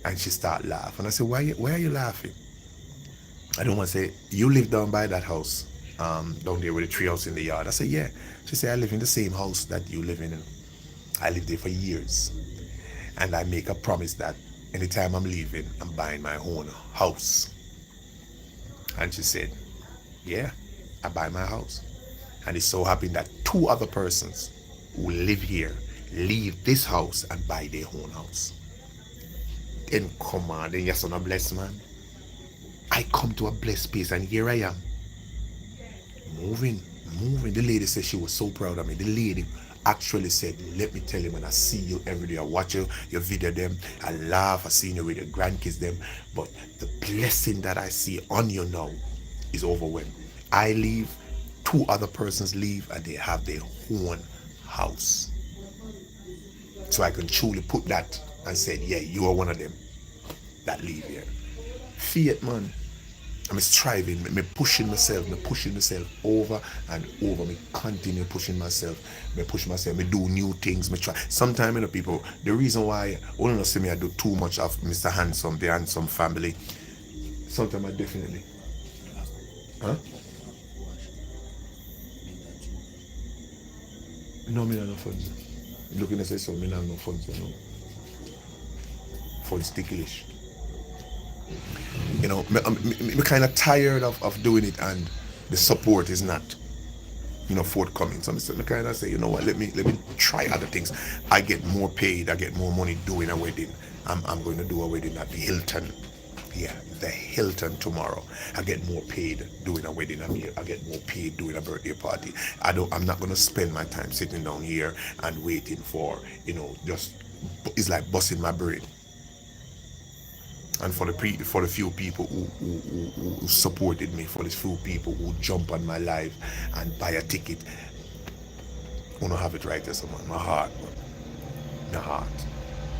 And she started laughing. And I said, why are you laughing? I don't want to say, you live down by that house, down there with the tree house in the yard. I said, yeah. She said, I live in the same house that you live in. I lived there for years. And I make a promise that anytime I'm leaving, I'm buying my own house. And she said, yeah, I buy my house. And it's so happened that 2 other persons who live here leave this house and buy their own house. Then come on, then you're son a blessed man. I come to a blessed place and here I am. Moving. The lady said she was so proud of me. The lady actually said, let me tell you, man, I see you every day. I watch your video them. I laugh. I see you with your grandkids them. But the blessing that I see on you now is overwhelming. I leave, 2 other persons leave and they have their own house. So I can truly put that and say, yeah, you are one of them that leave here. Faith, man. I'm striving, me pushing myself over and over. Me continue pushing myself. Me do new things. Me try. Sometimes, people, the reason why only not see me I do too much of Mr. Handsome, the Handsome family. Sometimes I definitely. Huh? No, me not no funds. Looking at say so, me not no funds, Funds ticklish. I'm kind of tired of doing it and the support is not, forthcoming. So I kind of say, what, let me try other things. I get more paid, I get more money doing a wedding. I'm going to do a wedding at the Hilton Yeah, the Hilton tomorrow. I get more paid doing a wedding. I get more paid doing a birthday party. I'm not gonna spend my time sitting down here and waiting for, just it's like busting my brain. And for the few people who supported me, for the few people who jump on my live and buy a ticket, I wanna have it right there, someone. My heart, man. My heart.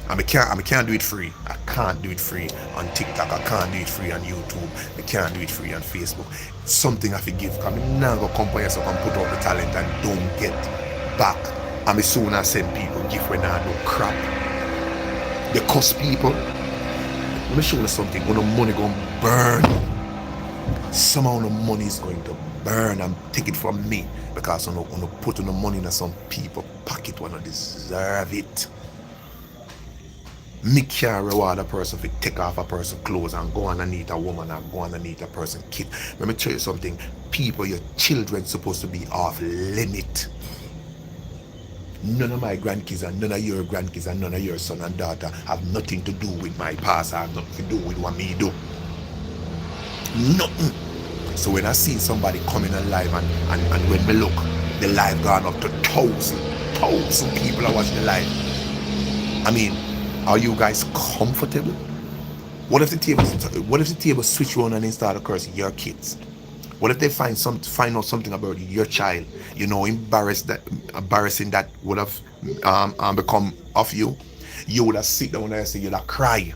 I can't do it free. I can't do it free on TikTok. I can't do it free on YouTube. I can't do it free on Facebook. Something I forgive. Cause I'm not gonna come by yourself and put out the talent and don't get back. I'm soon I send people gift when I do crap. They cost people. Let me show you something. When the money gonna burn. Somehow the money is going to burn and take it from me. Because I'm gonna put on the money in some people pocket when I deserve it. Me can't reward a person if take off a person's clothes and go underneath a woman and go underneath a person's kid. Let me tell you something. People, your children supposed to be off limit. None of my grandkids and none of your grandkids and none of your son and daughter have nothing to do with my past, have nothing to do with what me do. Nothing. So when I see somebody coming alive and when me look, the live gone up to thousand people are watching the live. I mean, are you guys comfortable? What if the table switch around and they start cursing your kids? What if they find out something about your child? Embarrassing that would have become of you. You would have sit down there and say you'd have cry.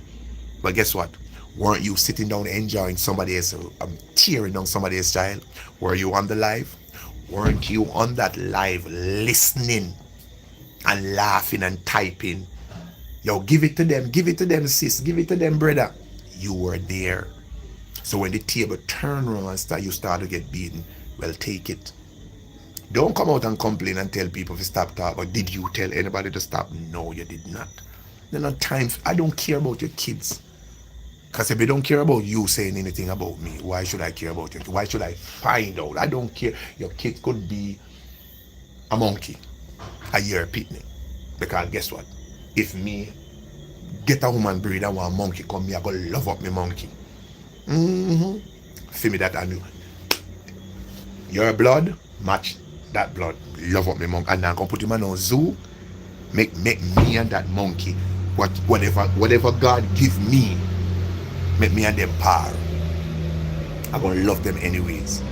But guess what? Weren't you sitting down enjoying somebody else, tearing down somebody else's child? Were you on the live? Weren't you on that live listening and laughing and typing? Yo, give it to them, sis, give it to them, brother. You were there. So when the table turned around and you start to get beaten, well, take it. Don't come out and complain and tell people to stop talking. Did you tell anybody to stop? No, you did not. There are times I don't care about your kids. Because if they don't care about you saying anything about me, why should I care about you? Why should I find out? I don't care. Your kid could be a monkey, a year picnic. Because guess what? If me get a woman breed and one monkey come, me I go love up me monkey. Feel me that I knew. Your blood match that blood. Love up me monkey. And I'm gonna put him in a zoo. Make me and that monkey whatever God give me. Make me and them par. I'm gonna love them anyways.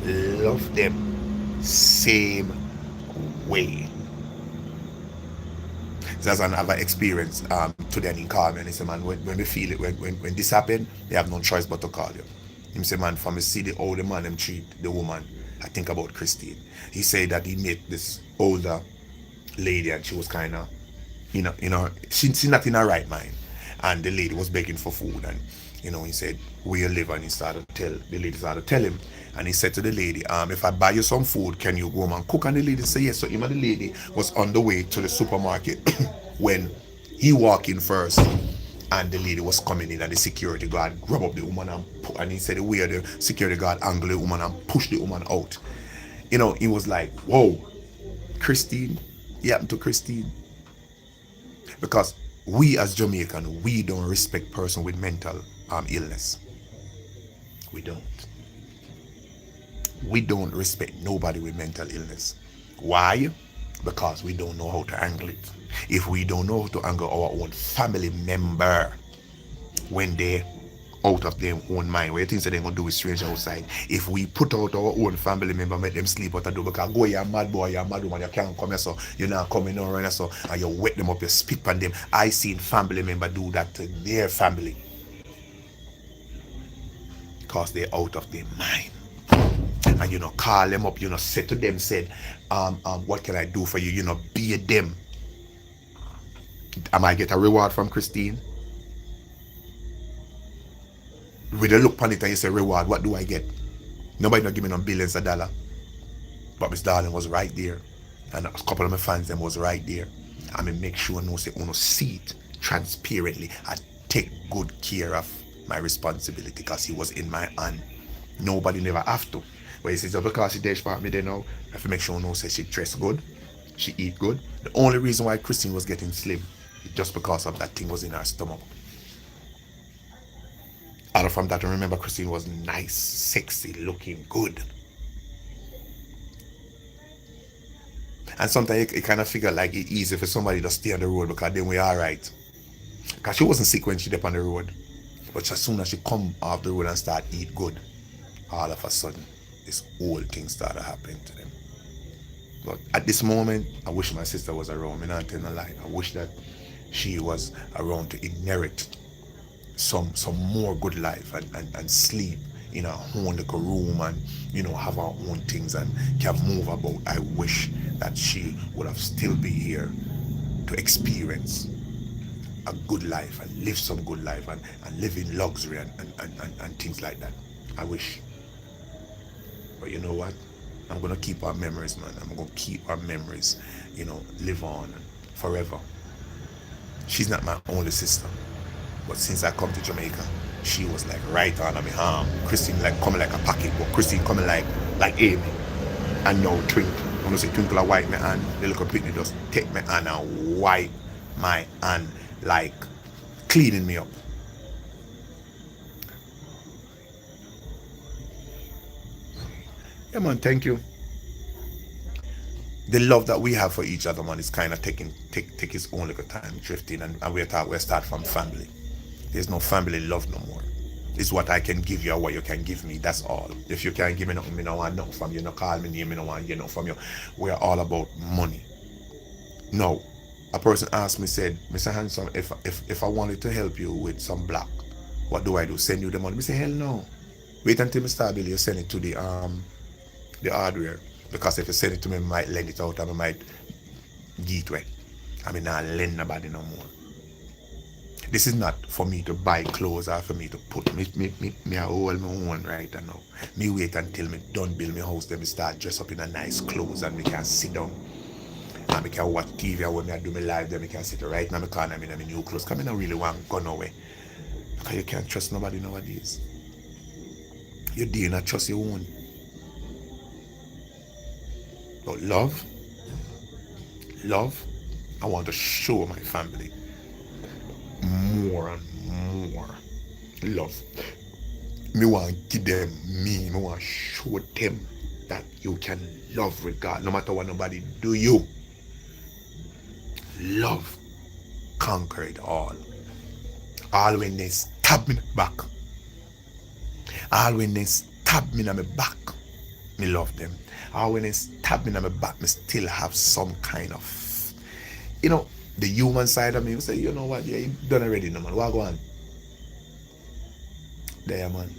Love them same way. That's another experience today, and he called me and he said, man, when we feel it, when this happen, they have no choice but to call you. He said, man, from me see the older man them treat the woman, I think about Christine. He said that he met this older lady and she was kind of, she's not in her right mind. And the lady was begging for food and, he said, where you live? And the lady started to tell him. And he said to the lady, if I buy you some food, can you go home and cook? And the lady said yes. So him and the lady was on the way to the supermarket when he walked in first. And the lady was coming in and the security guard grabbed up the woman and he said the way the security guard angled the woman and pushed the woman out. He was like, whoa, Christine, it happened to Christine. Because we as Jamaican, we don't respect person with mental illness. We don't. We don't respect nobody with mental illness. Why? Because we don't know how to handle it. If we don't know how to handle our own family member when they out of their own mind, what you think they're going to do with strange outside? If we put out our own family member, make them sleep out the door, because go, you're a mad boy, you're a mad woman, you can't come here, so you're not coming around, so, and you wet them up, you spit on them. I seen family member do that to their family because they're out of their mind. And call them up, say to them, said, what can I do for you? Be them. Am I get a reward from Christine? With a look on it and you say reward, what do I get? Nobody not give me no billions of dollars. But Miss Darling was right there. And a couple of my fans them was right there. I mean make sure no say uno see it transparently and take good care of my responsibility because he was in my hand. Nobody never have to. But he says because she dash for me there now, I have to make sure no say she dress good, she eat good. The only reason why Christine was getting slim is just because of that thing was in her stomach. Other from that, I remember Christine was nice, sexy, looking good. And sometimes you kind of figure like it's easy for somebody to stay on the road because then we are right. Because she wasn't sick when she up on the road. But as soon as she come off the road and start eat good, all of a sudden, this whole thing started happening to them. But at this moment, I wish my sister was around. Me not telling a lie. I wish that she was around to inherit some more good life and sleep in our own little room and have our own things and can move about. I wish that she would have still be here to experience a good life and live some good life and live in luxury and things like that. I wish. But you know what? I'm gonna keep our memories, man. I'm gonna keep our memories, live on forever. She's not my only sister. But since I come to Jamaica, she was like right on my arm. Christine like coming like a pocket, but Christine coming like Amy. And now Twinkle. When I say Twinkle I wipe my hand, the little picnic just take my hand and wipe my hand like cleaning me up. Yeah man, thank you. The love that we have for each other, man, is kind of take its own little time drifting, and we start from family. There's no family love no more. It's what I can give you or what you can give me. That's all. If you can't give me nothing, me no want nothing from you. No call me name, me no want you nothing from you. We're all about money. No. A person asked me, said, Mr. Handsome, if I wanted to help you with some black, what do I do? Send you the money? Me say, hell no. Wait until me start bill, you send it to the hardware. Because if you send it to me, I might lend it out and I might give it away. I mean, I lend nobody no more. This is not for me to buy clothes or for me to put me I hold my own right now. Me wait until me done build my house, then me start dress up in a nice clothes and me can sit down and me can watch TV and when me do my live, then me can sit right in my corner in my new clothes. Cause me not really want to go nowhere. Because you can't trust nobody nowadays. You dare not trust your own. But love, I want to show my family more and more love. Me want to give them me want to show them that you can love regard no matter what nobody do you. Love conquer it all. All when they stab me in the back. All when they stab me in my back, me love them. All when they stab me in my back, me still have some kind of, the human side of me. You say, you know what, yeah, you done already, no man. What go on? There, man.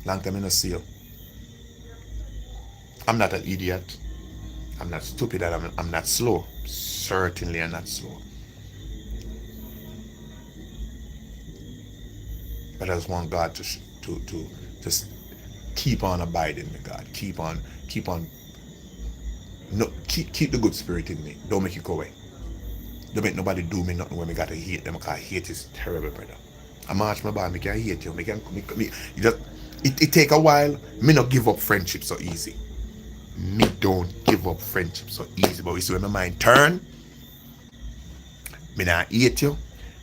Long time I not see you. I'm not an idiot. I'm not stupid and I'm not slow. Certainly I'm not slow. But I just want God to just keep on abiding me, God. Keep on, no, keep the good spirit in me. Don't make it go away. Don't make nobody do me nothing when me gotta hate them, because hate is terrible, brother. I march my band, me can hate you. It take a while. Me not give up friendship so easy. Me don't give up friendship so easy. But you see when my mind turn, me not hate you.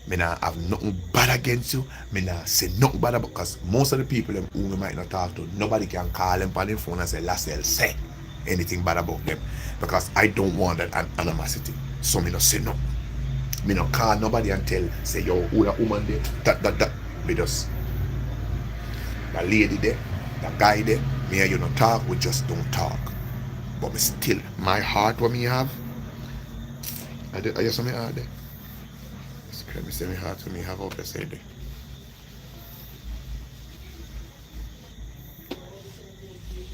Me not have nothing bad against you. Me not say nothing bad about, because most of the people them who me might not talk to, nobody can call them on the phone and say, Lassell, say anything bad about them. Because I don't want that animosity. So me not say no. Me not call nobody and tell, say, yo, who that woman there, that. Me just, that lady there, that guy there, me and you not talk, we just don't talk. But me still, my heart what me have, I just me heart there. Let me say my heart what me have out there, say there.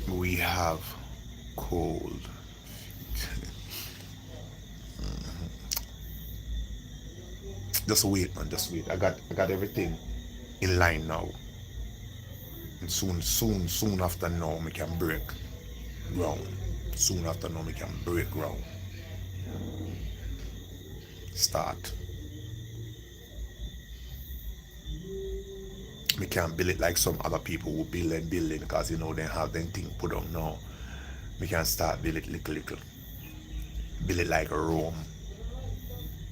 We have cold. Just wait, man, just wait. I got everything in line now. And soon after now, we can break ground. Soon after now, we can break ground. Start. We can't build it like some other people who building because they have them thing put on now. We can start build it little. Build it like a Rome.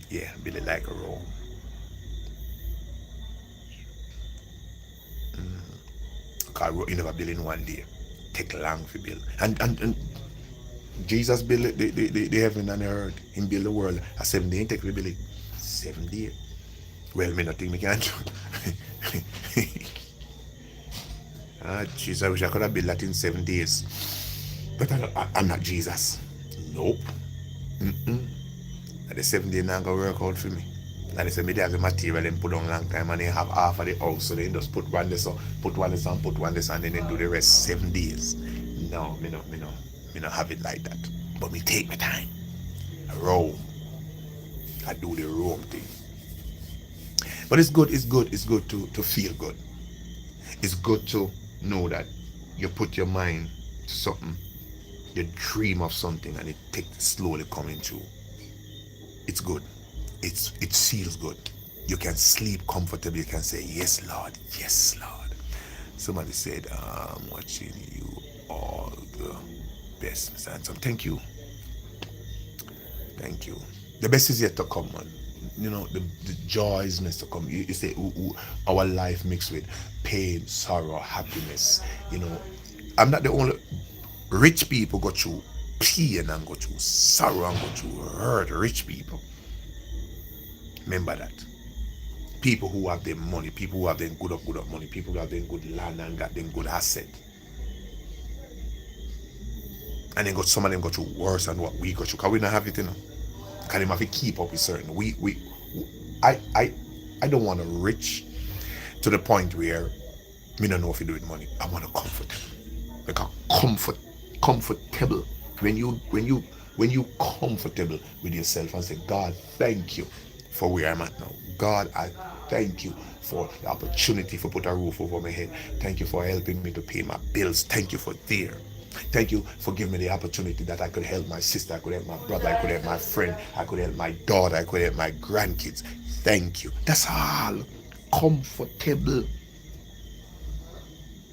Yeah, build it like a Rome. Because you never build in one day. Take long to build. And Jesus built the heaven and the earth. He built the world. A 7 day, take to build it. 7 days. Well, me not think me can do. Jesus, I wish I could have built that in 7 days. But I'm not Jesus. Nope. And the 7 day not gonna work out for me. And they say me they have the material and put on long time and they have half of the house. So they just put one this on, put one this on, put one this on, and then do the rest 7 days. No, me not have it like that. But me take my time. I roam. I do the roam thing. But it's good to feel good. It's good to know that you put your mind to something, you dream of something and it slowly coming true. It's good. It feels good. You can sleep comfortably. You can say, yes, Lord, yes, Lord. Somebody said, I'm watching you all the best, Mr. Handsome. Thank you. Thank you. The best is yet to come, man. You know, the joy is next to come. You say, our life mixed with pain, sorrow, happiness. You know, I'm not the only. Rich people go through pain and go through sorrow and go through hurt. Rich people. Remember that. People who have their money, people who have their good up money, people who have their good land and got them good asset. And then some of them go through worse than what we go through. Because we don't have it, you know. Can them have to keep up with certain. I don't want to rich to the point where me don't know if you do with money. I want to comfortable. Like a comfortable. When you comfortable with yourself and say, God, thank you for where I'm at now. God, I thank you for the opportunity for put a roof over my head. Thank you for helping me to pay my bills. Thank you for there. Thank you for giving me the opportunity that I could help my sister, I could help my brother, I could help my friend, I could help my daughter, I could help my grandkids. Thank you. That's all. Comfortable.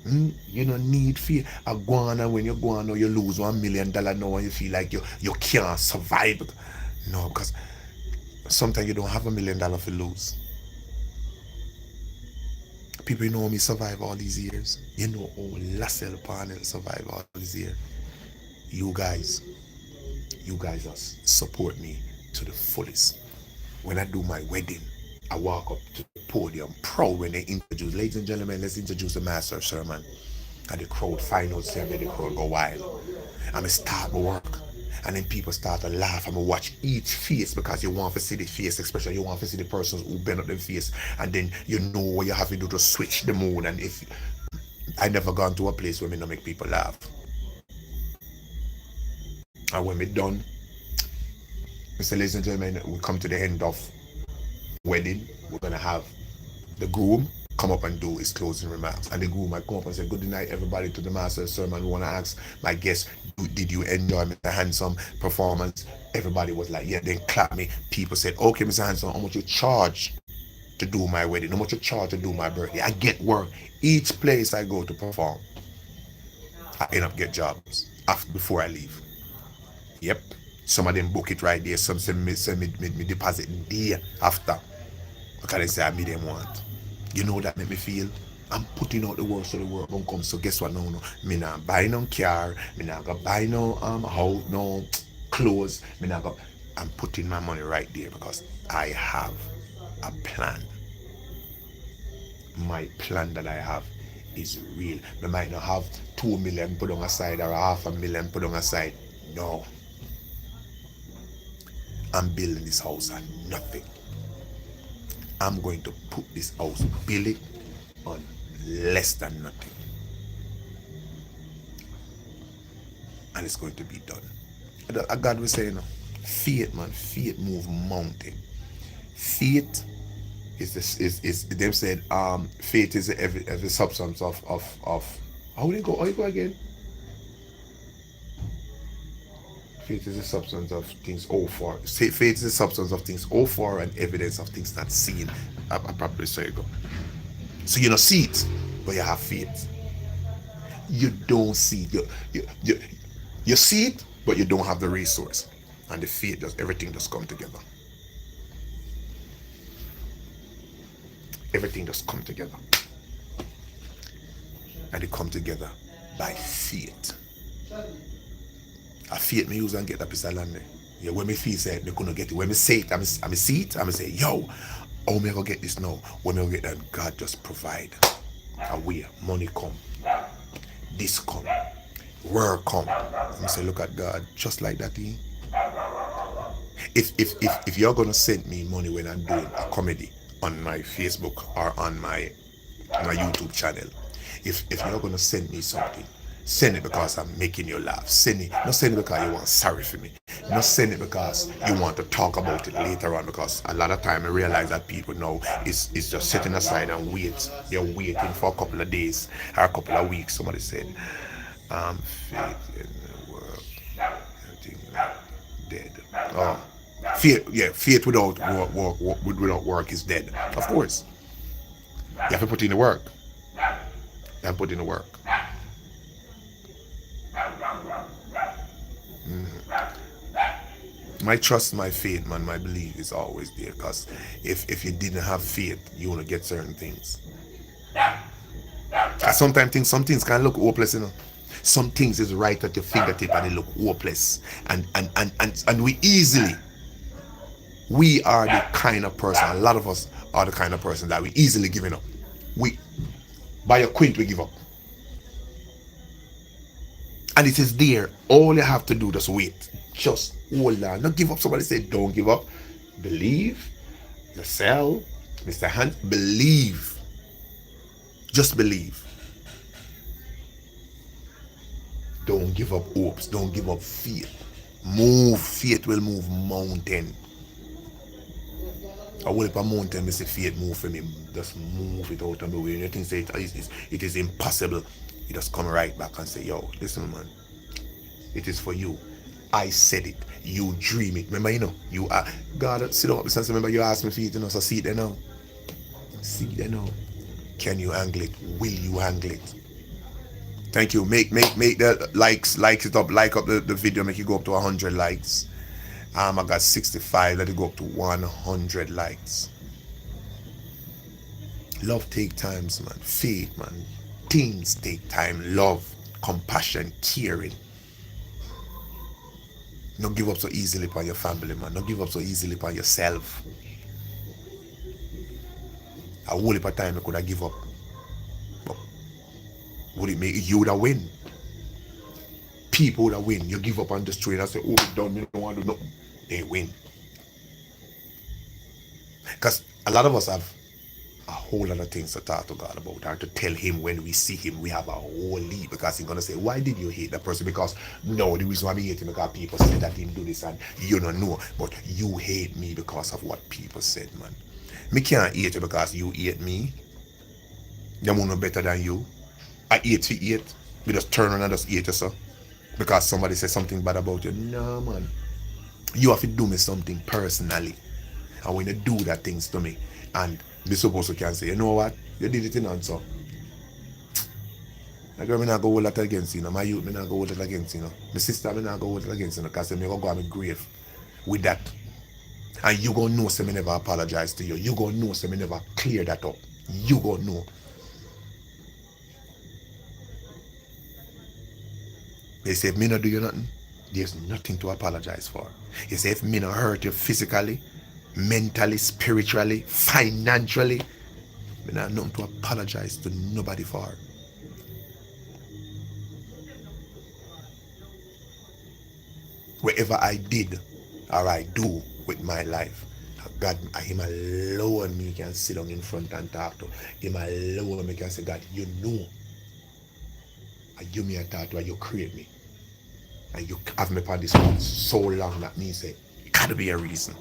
You don't need fear. I go on and when you go on now you lose $1 million now and you feel like you can't survive. No, because sometimes you don't have $1 million to lose. People you know me survive all these years. You know how Lassell Parnell survive all these years. You guys support me to the fullest. When I do my wedding, I walk up to the podium proud when they introduce, ladies and gentlemen, let's introduce the master of sermon. And the crowd find out, say, the crowd go wild. And I start my work. And then people start to laugh. I'm going to watch each face because you want to see the face, especially you want to see the persons who bend up their face. And then you know what you have to do to switch the mood. And if I never gone to a place where me not make people laugh. And when we done, so ladies and gentlemen, we come to the end of wedding. We're going to have the groom come up and do his closing remarks. And the groom might come up and say, good night, everybody, to the master sermon. We want to ask my guests, did you enjoy Mr. Handsome performance? Everybody was like, yeah, then clap me. People said, okay, Mr. Handsome, how much you charge to do my wedding? How much you charge to do my birthday? I get work. Each place I go to perform, I end up get jobs before I leave. Yep. Some of them book it right there. Some send me deposit there after. Because they say I made them want. You know that make me feel? I'm putting out the work so the work won't come. So guess what? No. Me not buy no car. Me not go buy no house, no clothes. Me not go. I'm putting my money right there because I have a plan. My plan that I have is real. Me might not have 2 million put on aside or $500,000 put on aside. No. I'm building this house on nothing. I'm going to put this house, build it on less than nothing. And it's going to be done. God was saying, faith, man, faith move mountain. Faith is this is them said faith is every substance of how would it go? How you go again? Faith is the substance of things hoped for. Faith is the substance of things hoped for and evidence of things not seen. I probably say you go. So you don't see it, but you have faith. You don't see it. You see it, but you don't have the resource. And the faith does everything just come together. Everything just come together. And they come together by faith. A faith me use and get that piece of land there. Yeah, when me feel say they couldn't get it. When me say it, I'm see it, I'm say, yo, how me gonna get this now? When me gonna get that, God just provide a way. Money come, this come, work come. I'm say, look at God, just like that. If you're gonna send me money when I'm doing a comedy on my Facebook or on my YouTube channel, if you're gonna send me something, send it because I'm making you laugh. Send it, not send it because you want sorry for me. Not send it because you want to talk about it later on. Because a lot of time I realize that people now is just sitting aside and wait. You're waiting for a couple of days or a couple of weeks. Somebody said, faith in the world, everything dead. Oh, faith without without work is dead. Of course, you have to put in the work. You have to put in the work. My trust, my faith, man, my belief is always there. Because if you didn't have faith, you want to get certain things. And sometimes some things can look hopeless, you know. Some things is right at your fingertip and they look hopeless. And we are the kind of person, a lot of us are the kind of person that we easily giving up. We, by a quint, we give up. And it is there. All you have to do, just wait. Just hold on. Don't give up. Somebody said, don't give up. Believe yourself. Mr. Believe. Just believe. Don't give up hopes. Don't give up faith. Move. Faith will move mountain. I will up a mountain, I say faith move for me. Just move it out of the way. And you think say it is impossible. You just come right back and say, yo, listen, man. It is for you. I said it. You dream it. Remember, you know, you are God. Sit up. Remember, you asked me for it, you know. So see it there now. See it there now. Can you handle it? Will you handle it? Thank you. Make the likes, like it up, like up the video. Make it go up to 100 likes. I got 65. Let it go up to 100 likes. Love take times, man. Faith, man. Things take time. Love, compassion, caring. Don't give up so easily upon your family, man. Don't give up so easily upon yourself. A whole heap of time you could have give up. But would it make you would have win? People would have win. You give up on the street and say, oh, it's done, you don't want to do nothing. They win. Because a lot of us have a whole lot of things to talk to God about or to tell him when we see him. We have a whole lead because he's gonna say, why did you hate that person? Because no, the reason why I hate him because people said that he do this and you don't know. But you hate me because of what people said, man. Me can't hate you because you hate me. Them one no better than you. I hate to hate. We just turn around and just hate you, so. Because somebody said something bad about you. No, man. You have to do me something personally. And when you do that things to me, and me supposed to can say, you know what? You did it in answer. My girl, me not go hold that against you know. My youth, me not go hold that against you know. My sister, me not go hold that against you know. Because me gonna go on my grave with that. And you gonna know say me never apologize to you. You gonna know say me never clear that up. You gonna know. They say if me not do you nothing, there's nothing to apologize for. You say if me not hurt you physically, mentally, spiritually, financially, me not nothing to apologize to nobody for. Whatever I did or I do with my life, God, him alone me can sit down in front and talk to. Him alone me can say, God, you know. And you me a talk to and you create me. And you have me upon this earth so long that means say, it gotta be a reason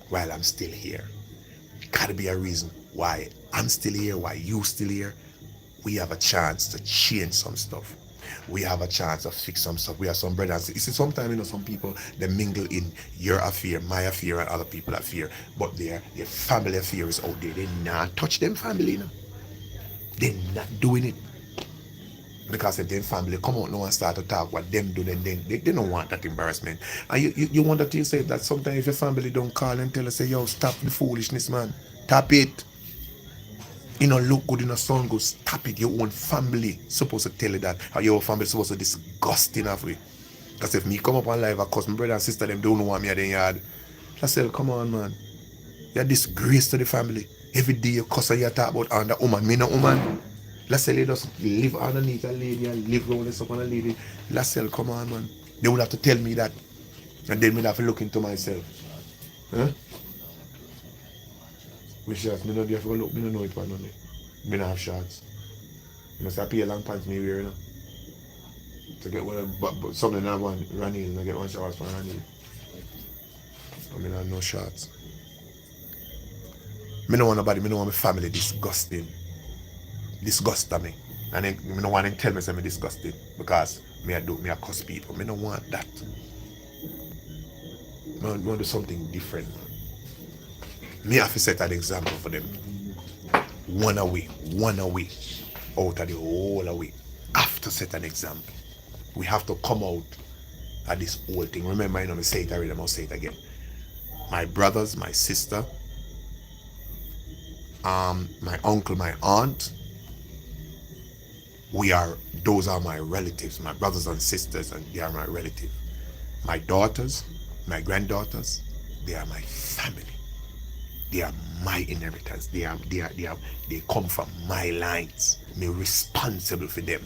while I'm still here. It gotta be a reason why I'm still here, why you still here. We have a chance to change some stuff. We have a chance to fix some stuff. We have some brothers. You see, sometimes, you know, some people, they mingle in your affair, my affair, and other people's affair. But their family affair is out there. They not touch them family, you know. They're not doing it. Because if them family come out now and start to talk what them do, then they don't want that embarrassment. And you wonder to yourself that sometimes if your family don't call and tell us, say, yo, stop the foolishness, man. Tap it. You know, look good, you know, sound good. Stop it. Your own family supposed to tell you that. Or your family supposed to disgusting of it. Because if me come up on live, of course, my brother and sister, them don't want me at the yard. I said, come on, man. You're disgrace to the family. Every day you cuss and you talk about under woman. Me no woman. Let's say they just live underneath a lady and live around this up on a lady. Let's say, come on, man. They would have to tell me that. And then me have to look into myself. Huh? Which shots? Me no have to look. Me no know it for nothing. Me no have shots. You know, say I pay a long pants me wear, you know. To get one, but something I want running, and I get one shots for running. I mean, I have no shots. Me no want nobody, me no want my family disgusting. Disgust me. And then me no want them tell me say me disgusted because me I cuss people. Me no want that. Me want to do something different. Me have to set an example for them. One away out of the whole away. Have to set an example. We have to come out of this whole thing. Remember, you know, me say it already, I'm gonna say it again. My brothers, my sister, my uncle, my aunt, those are my relatives, my brothers and sisters, and they are my relatives. My daughters, my granddaughters, they are my family. They are my inheritance. They come from my lines. Me responsible for them.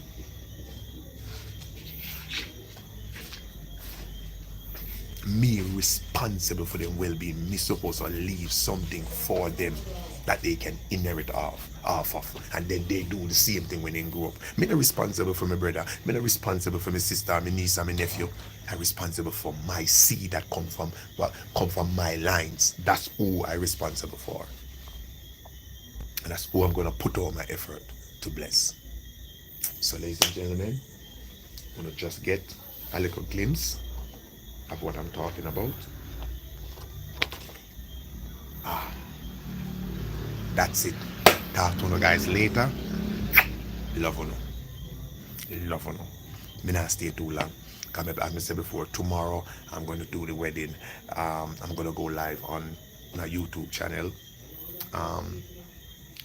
Me responsible for them well-being. Me supposed to leave something for them that they can inherit off of, and then they do the same thing when they grow up. Me not responsible for my brother. Me not responsible for my sister, my niece, and my nephew. I'm responsible for my seed that come from my lines. That's who I'm responsible for, and that's who I'm gonna put all my effort to bless. So, ladies and gentlemen, I'm gonna just get a little glimpse of what I'm talking about. That's it. Talk to you guys later. Love you. Love you. Me not stay too long. Because as I said before, tomorrow I'm going to do the wedding. I'm going to go live on my YouTube channel. And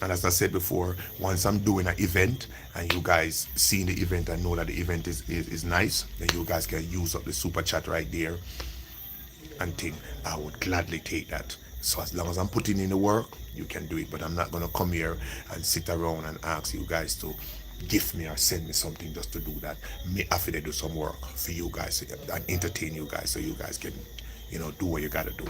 as I said before, once I'm doing an event and you guys see the event and know that the event is nice, then you guys can use up the super chat right there and think, I would gladly take that. So as long as I'm putting in the work, you can do it. But I'm not going to come here and sit around and ask you guys to gift me or send me something just to do that. Me have to do some work for you guys and entertain you guys so you guys can, do what you got to do.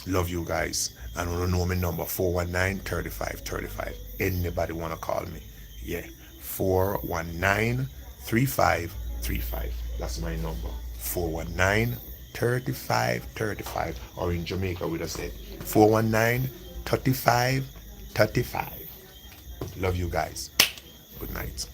Love you guys. And want to know my number, 419-3535. Anybody want to call me? Yeah, 419-3535. That's my number, 419-3535. Or in Jamaica, we just said 419-3535. Love you guys. Good night.